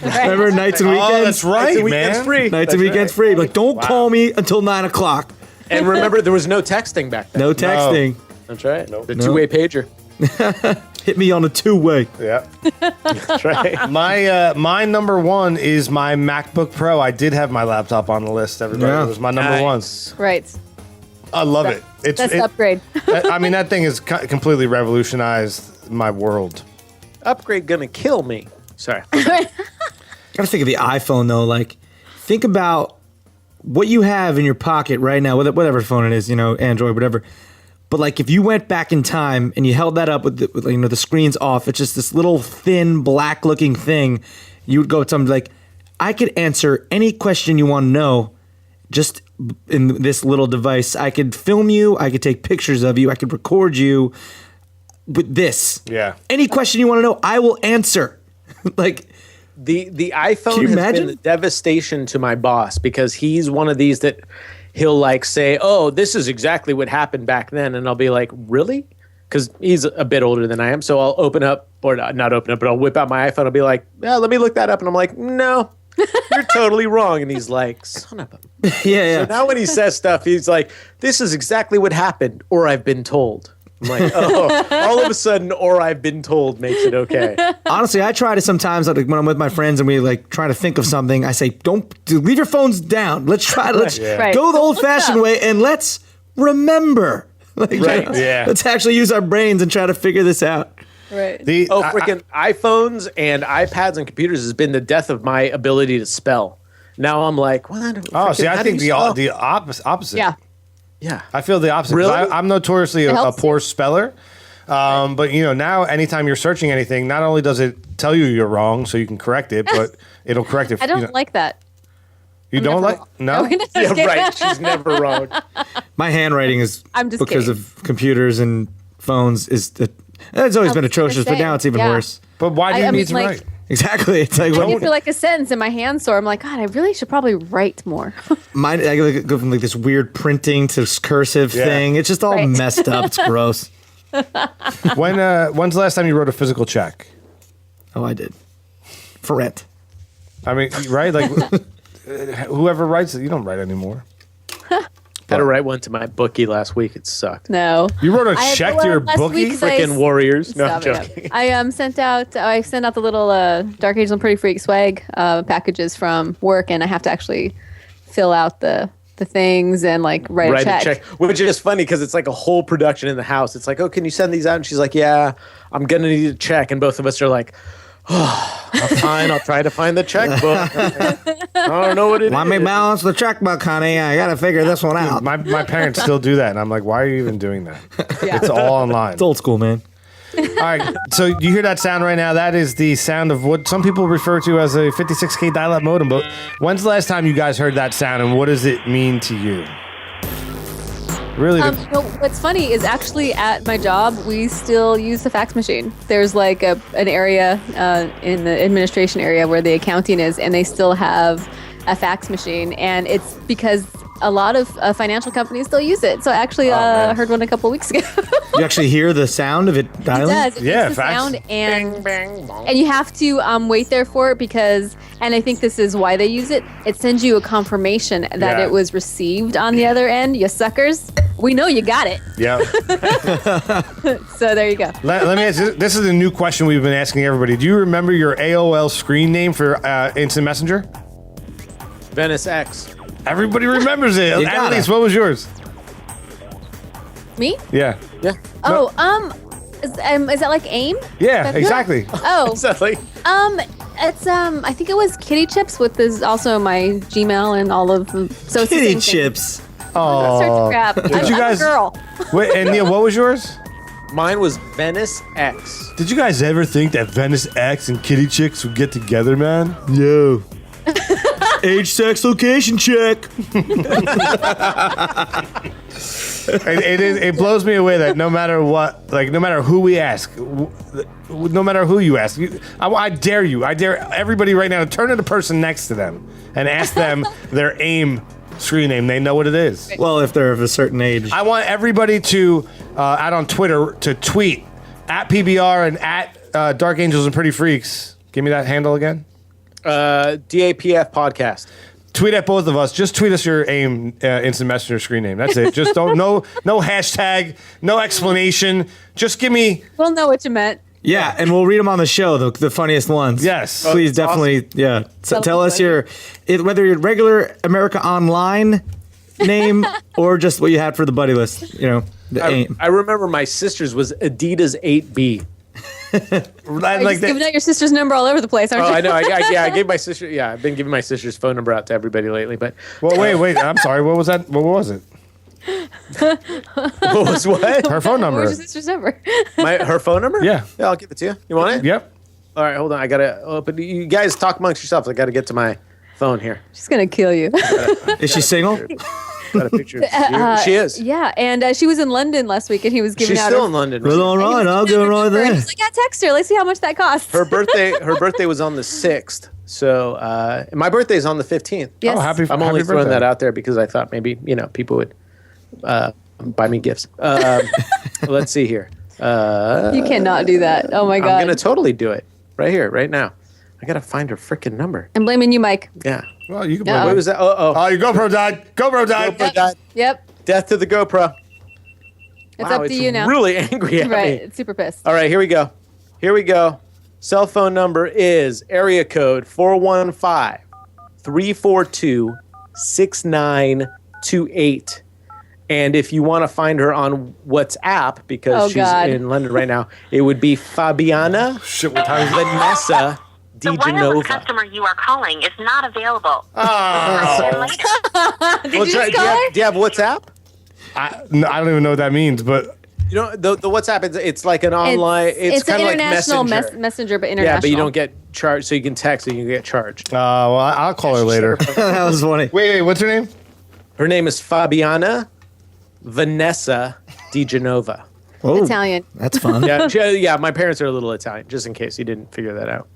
Speaker 6: Remember, nights and weekends?
Speaker 5: Oh, that's right,
Speaker 1: Nights and
Speaker 5: man.
Speaker 1: weekends free.
Speaker 6: Nights and weekends free. Like, don't call me until 9 o'clock.
Speaker 1: And remember, there was no texting back then.
Speaker 6: No texting.
Speaker 1: That's right. The two-way pager.
Speaker 6: Hit me on a two-way.
Speaker 5: Yeah.
Speaker 1: That's right.
Speaker 5: My number one is my MacBook Pro. I did have my laptop on the list, everybody.
Speaker 6: Yeah.
Speaker 5: It was my number one.
Speaker 2: Right.
Speaker 5: I love it.
Speaker 2: That's the upgrade.
Speaker 5: I mean, that thing has completely revolutionized my world.
Speaker 1: Upgrade gonna kill me. Sorry.
Speaker 6: Gotta think of the iPhone though. Like, think about what you have in your pocket right now, whatever phone it is, Android, whatever. But like, if you went back in time and you held that up with the screen's off, it's just this little thin black-looking thing. You would go to something like, I could answer any question you want to know just in this little device. I could film you. I could take pictures of you. I could record you with this.
Speaker 5: Yeah.
Speaker 6: Any question you want to know, I will answer. Like,
Speaker 1: The iPhone
Speaker 6: Can you
Speaker 1: has
Speaker 6: imagine?
Speaker 1: been a devastation to my boss because he's one of these that he'll like say, oh, this is exactly what happened back then. And I'll be like, really? Because he's a bit older than I am. So I'll open up, or not open up, but I'll whip out my iPhone. I'll be like, yeah, let me look that up. And I'm like, no, you're totally wrong. And he's like, son of a.
Speaker 6: yeah.
Speaker 1: So now when he says stuff, he's like, this is exactly what happened, or I've been told. I'm like, oh, all of a sudden, or I've been told makes it okay.
Speaker 6: Honestly, I try to sometimes, like when I'm with my friends and we like try to think of something, I say, leave your phones down. Let's go the old fashioned way and let's remember. Like,
Speaker 1: Right.
Speaker 5: Yeah.
Speaker 6: Let's actually use our brains and try to figure this out.
Speaker 2: Right.
Speaker 1: Freaking iPhones and iPads and computers has been the death of my ability to spell. Now I'm like, what?
Speaker 5: Oh, see, I
Speaker 1: how do
Speaker 5: think
Speaker 1: you spell?
Speaker 5: the opposite.
Speaker 2: Yeah.
Speaker 1: Yeah.
Speaker 5: I feel the opposite. 'Cause
Speaker 1: Really?
Speaker 5: I'm notoriously a
Speaker 2: helps
Speaker 5: poor speller. But now anytime you're searching anything, not only does it tell you you're wrong so you can correct it, but it'll correct it.
Speaker 2: I don't like that.
Speaker 5: You don't
Speaker 2: never
Speaker 5: like?
Speaker 2: wrong.
Speaker 5: No?
Speaker 1: Yeah, right. She's never wrong.
Speaker 6: My handwriting is
Speaker 2: I'm just
Speaker 6: because
Speaker 2: kidding.
Speaker 6: of computers and phones it's always been atrocious, but now it's even worse.
Speaker 5: But why do you
Speaker 2: I
Speaker 5: need
Speaker 2: mean,
Speaker 5: to
Speaker 2: like-
Speaker 5: write?
Speaker 6: Exactly. It's like,
Speaker 2: I need to feel like a sentence and my hand's sore. I'm like, God, I really should probly write more.
Speaker 6: mine, I go from like this weird printing to this cursive
Speaker 5: Yeah.
Speaker 6: thing. It's just all
Speaker 2: Right.
Speaker 6: messed up. It's gross.
Speaker 5: When's the last time you wrote a physical check?
Speaker 6: Oh, I did. For rent.
Speaker 5: I mean, right? Like, whoever writes it, you don't write anymore.
Speaker 1: Had to write one to my bookie last week. It sucked.
Speaker 2: No.
Speaker 5: You wrote a
Speaker 2: I
Speaker 5: check to your
Speaker 2: last week
Speaker 5: bookie?
Speaker 2: 'cause I
Speaker 1: Freaking Warriors. No, I'm
Speaker 2: Stop it.
Speaker 1: joking.
Speaker 2: I sent out the little Dark Angel and Pretty Freak swag packages from work, and I have to actually fill out the things and like write a check.
Speaker 1: Which is funny because it's like a whole production in the house. It's like, oh, can you send these out? And she's like, yeah, I'm gonna need a check. And both of us are like, oh, fine, I'll try to find the checkbook. I don't know what it is.
Speaker 6: Let me balance the checkbook, honey. I gotta figure this one out.
Speaker 5: My parents still do that, and I'm like, why are you even doing that?
Speaker 2: Yeah.
Speaker 5: It's all online.
Speaker 6: It's old school, man.
Speaker 5: All right, so you hear that sound right now? That is the sound of what some people refer to as a 56K dial-up modem. But when's the last time you guys heard that sound, and what does it mean to you? Really?
Speaker 2: What's funny is actually at my job, we still use the fax machine. There's like an area in the administration area where the accounting is, and they still have a fax machine. And it's because a lot of financial companies still use it. So I actually heard one a couple weeks ago.
Speaker 6: You actually hear the sound of it dialing?
Speaker 2: It does. It
Speaker 5: Yeah,
Speaker 2: makes the
Speaker 5: fax.
Speaker 2: sound, and you have to wait there for it because, and I think this is why they use it. It sends you a confirmation that
Speaker 5: Yeah.
Speaker 2: it was received on the other end. You suckers, we know you got it.
Speaker 5: Yeah.
Speaker 2: So there you go.
Speaker 5: Let me ask you, this is a new question we've been asking everybody. Do you remember your AOL screen name for Instant Messenger?
Speaker 1: Venice X.
Speaker 5: Everybody remembers it.
Speaker 6: You gotta.
Speaker 5: Annalise, what was yours?
Speaker 2: Me?
Speaker 5: Yeah.
Speaker 1: Yeah.
Speaker 2: Oh, is that like AIM?
Speaker 5: Yeah,
Speaker 2: That's-
Speaker 5: exactly.
Speaker 2: Oh,
Speaker 1: So like,
Speaker 2: it's I think it was Kitty Chips with this also my Gmail and all of them. So it's the
Speaker 6: Kitty
Speaker 2: same thing.
Speaker 6: chips.
Speaker 2: Don't start
Speaker 5: Oh.
Speaker 2: to crap. I'm
Speaker 5: you
Speaker 2: a
Speaker 5: guys-
Speaker 2: girl.
Speaker 5: Wait, and Neil, what was yours?
Speaker 1: mine was Venice X.
Speaker 5: Did you guys ever think that Venice X and Kitty Chicks would get together, man?
Speaker 6: Yo. Age, sex, location check.
Speaker 5: It blows me away that no matter what, like no matter who we ask, no matter who you ask, I dare you, I dare everybody right now to turn to the person next to them and ask them their AIM screen name. They know what it is.
Speaker 6: Well, if they're of a certain age.
Speaker 5: I want everybody to out on Twitter to tweet at PBR and at Dark Angels and Pretty Freaks. Give me that handle again.
Speaker 1: DAPF podcast.
Speaker 5: Tweet at both of us. Just tweet us your AIM Instant Messenger screen name. That's it. Just don't no hashtag, no explanation. Just give me
Speaker 2: We'll know what you meant.
Speaker 6: Yeah, and we'll read them on the show, the funniest ones.
Speaker 5: yes.
Speaker 6: Please
Speaker 1: that's
Speaker 6: definitely, yeah.
Speaker 2: That'll
Speaker 6: Tell
Speaker 2: be
Speaker 6: us
Speaker 2: funny.
Speaker 6: whether your regular America Online name or just what you had for the buddy list. You know, the AIM.
Speaker 1: I remember my sister's was Adidas 8B.
Speaker 2: You're
Speaker 5: like
Speaker 2: just giving out your sister's number all over the place, aren't
Speaker 1: Oh,
Speaker 2: you?
Speaker 1: I know. I gave my sister. Yeah, I've been giving my sister's phone number out to everybody lately. But
Speaker 5: Well, wait. I'm sorry. What was that? What was it?
Speaker 1: what was what?
Speaker 5: Her phone number.
Speaker 2: Where's your sister's number?
Speaker 1: Her phone number?
Speaker 5: Yeah.
Speaker 1: Yeah, I'll give it to you. You want it?
Speaker 5: Yep.
Speaker 1: All right, hold on. I gotta open. You guys talk amongst yourselves. I gotta get to my phone here.
Speaker 2: She's gonna kill you.
Speaker 6: Is she single?
Speaker 1: Got a picture. She is.
Speaker 2: Yeah, and she was in London last week, and he was giving
Speaker 1: She's
Speaker 2: out.
Speaker 1: still
Speaker 2: her,
Speaker 1: in London.
Speaker 6: Well, all right, I'll go right
Speaker 2: and
Speaker 6: there.
Speaker 2: he's like, yeah, text her. Let's see how much that costs.
Speaker 1: Her birthday was on the 6th. So and my birthday is on the 15th.
Speaker 2: Yes.
Speaker 5: Oh, happy.
Speaker 1: I'm only
Speaker 5: happy
Speaker 1: throwing
Speaker 5: birthday.
Speaker 1: that out there because I thought maybe people would buy me gifts. Let's see here.
Speaker 2: You cannot do that. Oh my god.
Speaker 1: I'm gonna totally do it right here, right now. I gotta find her freaking number.
Speaker 2: I'm blaming you, Mike.
Speaker 1: Yeah.
Speaker 5: Well, you can.
Speaker 2: No.
Speaker 1: What was that? Oh,
Speaker 5: Your GoPro died. GoPro died.
Speaker 1: GoPro died.
Speaker 2: Yep.
Speaker 1: Death to the GoPro.
Speaker 2: It's
Speaker 1: Wow,
Speaker 2: up to you now.
Speaker 1: Really angry at
Speaker 2: Right.
Speaker 1: me.
Speaker 2: It's super pissed.
Speaker 1: All right, here we go. Here we go. Cell phone number is area code 415-342-6928. And if you want to find her on WhatsApp, because
Speaker 2: Oh,
Speaker 1: she's
Speaker 2: God.
Speaker 1: in London right now, it would be Fabiana
Speaker 5: Shit. What time is it?
Speaker 1: Vanessa
Speaker 7: The
Speaker 1: Di
Speaker 7: wireless
Speaker 1: Genova.
Speaker 7: customer you are calling is not available.
Speaker 5: Oh.
Speaker 7: Later.
Speaker 2: Did
Speaker 1: Well,
Speaker 2: you just call her?
Speaker 1: do you have WhatsApp?
Speaker 5: No, I don't even know what that means, but
Speaker 1: You know, the WhatsApp, it's like an online, it's
Speaker 2: an
Speaker 1: kind of like
Speaker 2: international
Speaker 1: Messenger.
Speaker 2: messenger, but international.
Speaker 1: Yeah, but you don't get charged, so you can text and you can get charged.
Speaker 5: well, I'll call her later.
Speaker 6: That was funny.
Speaker 5: Wait, what's her name?
Speaker 1: Her name is Fabiana Vanessa Di Genova.
Speaker 6: Oh,
Speaker 2: Italian.
Speaker 6: that's fun.
Speaker 1: Yeah, my parents are a little Italian, just in case you didn't figure that out.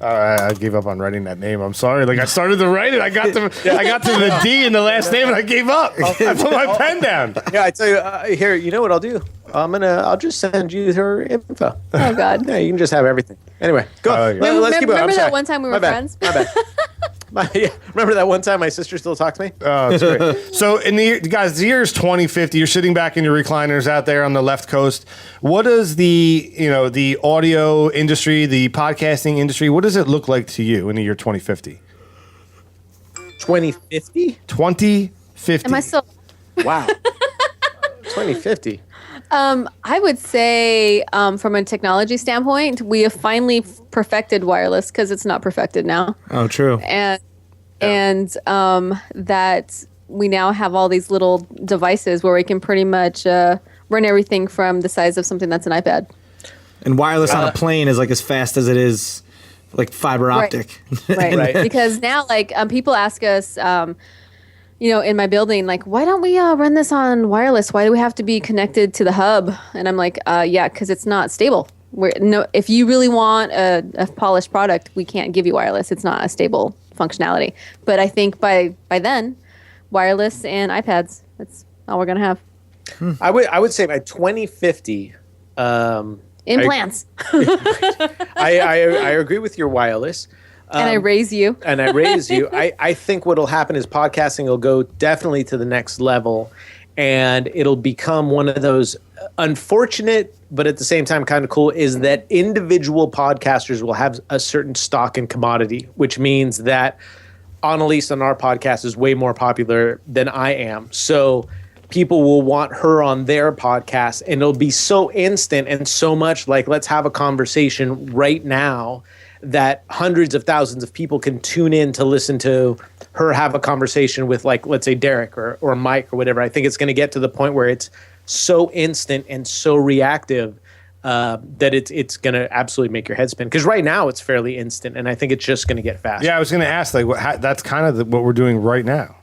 Speaker 5: I gave up on writing that name. I'm sorry. Like I started to write it, I got to the D in the last name, and I gave up. I put my pen down.
Speaker 1: Yeah, I tell you, here, you know what I'll do? I'll just send you her info.
Speaker 2: Oh God.
Speaker 1: Yeah, you can just have everything. Anyway, go.
Speaker 5: Oh, yeah.
Speaker 1: Let's keep going. I'm
Speaker 2: Remember that
Speaker 1: sorry.
Speaker 2: one time we were
Speaker 1: My bad.
Speaker 2: friends?
Speaker 1: My bad. Remember that one time my sister still talked to me?
Speaker 5: Oh, that's great. So, the year is 2050. You're sitting back in your recliners out there on the left coast. What does the audio industry, the podcasting industry, what does it look like to you in the year 2050?
Speaker 1: 2050?
Speaker 5: 2050.
Speaker 2: Am I still?
Speaker 1: Wow. 2050.
Speaker 2: I would say, from a technology standpoint, we have finally perfected wireless because it's not perfected now.
Speaker 6: Oh, true.
Speaker 2: And that we now have all these little devices where we can pretty much run everything from the size of something that's an iPad.
Speaker 6: And wireless on a plane is like as fast as it is like fiber optic.
Speaker 2: Right. Because now, like, people ask us, in my building, like, why don't we run this on wireless? Why do we have to be connected to the hub? And I'm like, because it's not stable. If you really want a polished product, we can't give you wireless. It's not a stable functionality. But I think by then, wireless and iPads, that's all we're gonna have.
Speaker 1: I would say by 2050.
Speaker 2: Implants.
Speaker 1: I agree with your wireless.
Speaker 2: And I raise you.
Speaker 1: I think what will happen is podcasting will go definitely to the next level, and it'll become one of those unfortunate, but at the same time kind of cool, is that individual podcasters will have a certain stock and commodity, which means that Annaleis on our podcast is way more popular than I am. So people will want her on their podcast, and it'll be so instant and so much like, let's have a conversation right now, that hundreds of thousands of people can tune in to listen to her have a conversation with, like, let's say Derek or Mike or whatever. I think it's going to get to the point where it's so instant and so reactive that it's going to absolutely make your head spin. Because right now it's fairly instant, and I think it's just going to get faster.
Speaker 5: Yeah, I was going to ask, like, that's kind of what we're doing right now.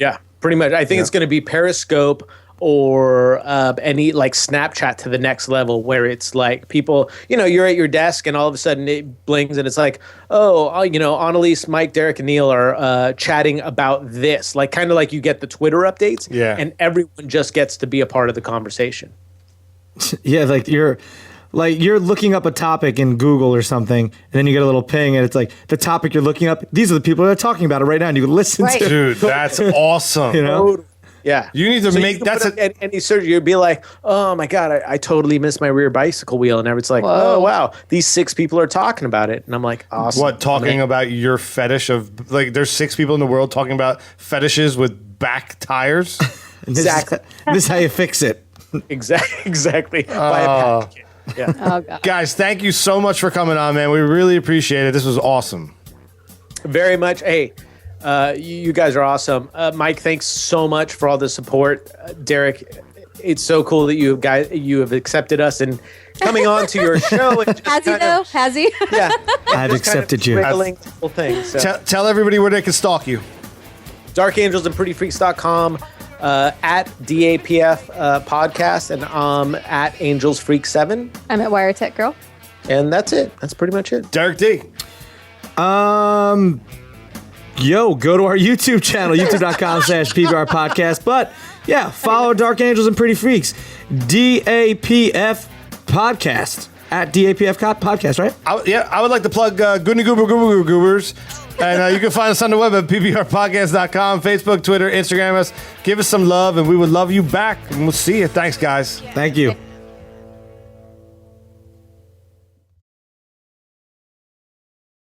Speaker 1: Yeah, pretty much. I think it's going to be Periscope or any like Snapchat to the next level, where it's like people, you're at your desk and all of a sudden it blings and it's like, Annaleis, Mike, Derek, and Neil are chatting about this, like kind of like you get the Twitter updates, and everyone just gets to be a part of the conversation.
Speaker 6: Yeah, like you're looking up a topic in Google or something, and then you get a little ping, and it's like the topic you're looking up. These are the people that are talking about it right now, and you can listen to.
Speaker 5: Dude, that's awesome.
Speaker 1: Yeah,
Speaker 5: you need to make that's
Speaker 1: any surgery. You'd be like, oh my god, I totally missed my rear bicycle wheel, and it's like,
Speaker 2: whoa.
Speaker 1: Oh wow, these 6 people are talking about it, and I'm like, awesome.
Speaker 5: What, talking about your fetish of, like, there's 6 people in the world talking about fetishes with back tires?
Speaker 1: Exactly.
Speaker 6: This is how you fix it.
Speaker 1: Exactly. Buy a package. Yeah.
Speaker 2: Oh, God.
Speaker 5: Guys, thank you so much for coming on, man. We really appreciate it. This was awesome.
Speaker 1: Very much. Hey, you guys are awesome. Mike, thanks so much for all the support. Derek, it's so cool that you have accepted us and coming on to your show. And
Speaker 2: Has he though? Has he?
Speaker 1: Yeah.
Speaker 6: I've accepted you.
Speaker 1: Thing, so.
Speaker 5: Tell everybody where they can stalk you.
Speaker 1: DarkAngelsandPrettyFreaks.com, at DAPF podcast, and at AngelsFreak7.
Speaker 2: I'm at Wiretech Girl.
Speaker 1: And that's it. That's pretty much it.
Speaker 5: Derek D.
Speaker 6: Go to our YouTube channel, youtube.com/PBR podcast. But yeah, follow Dark Angels and Pretty Freaks, DAPF podcast, at DAPF podcast, right?
Speaker 5: I would like to plug Goodney Goober Goobers. And you can find us on the web at pbrpodcast.com, Facebook, Twitter, Instagram us. Give us some love, and we would love you back. And we'll see you. Thanks, guys.
Speaker 6: Thank you.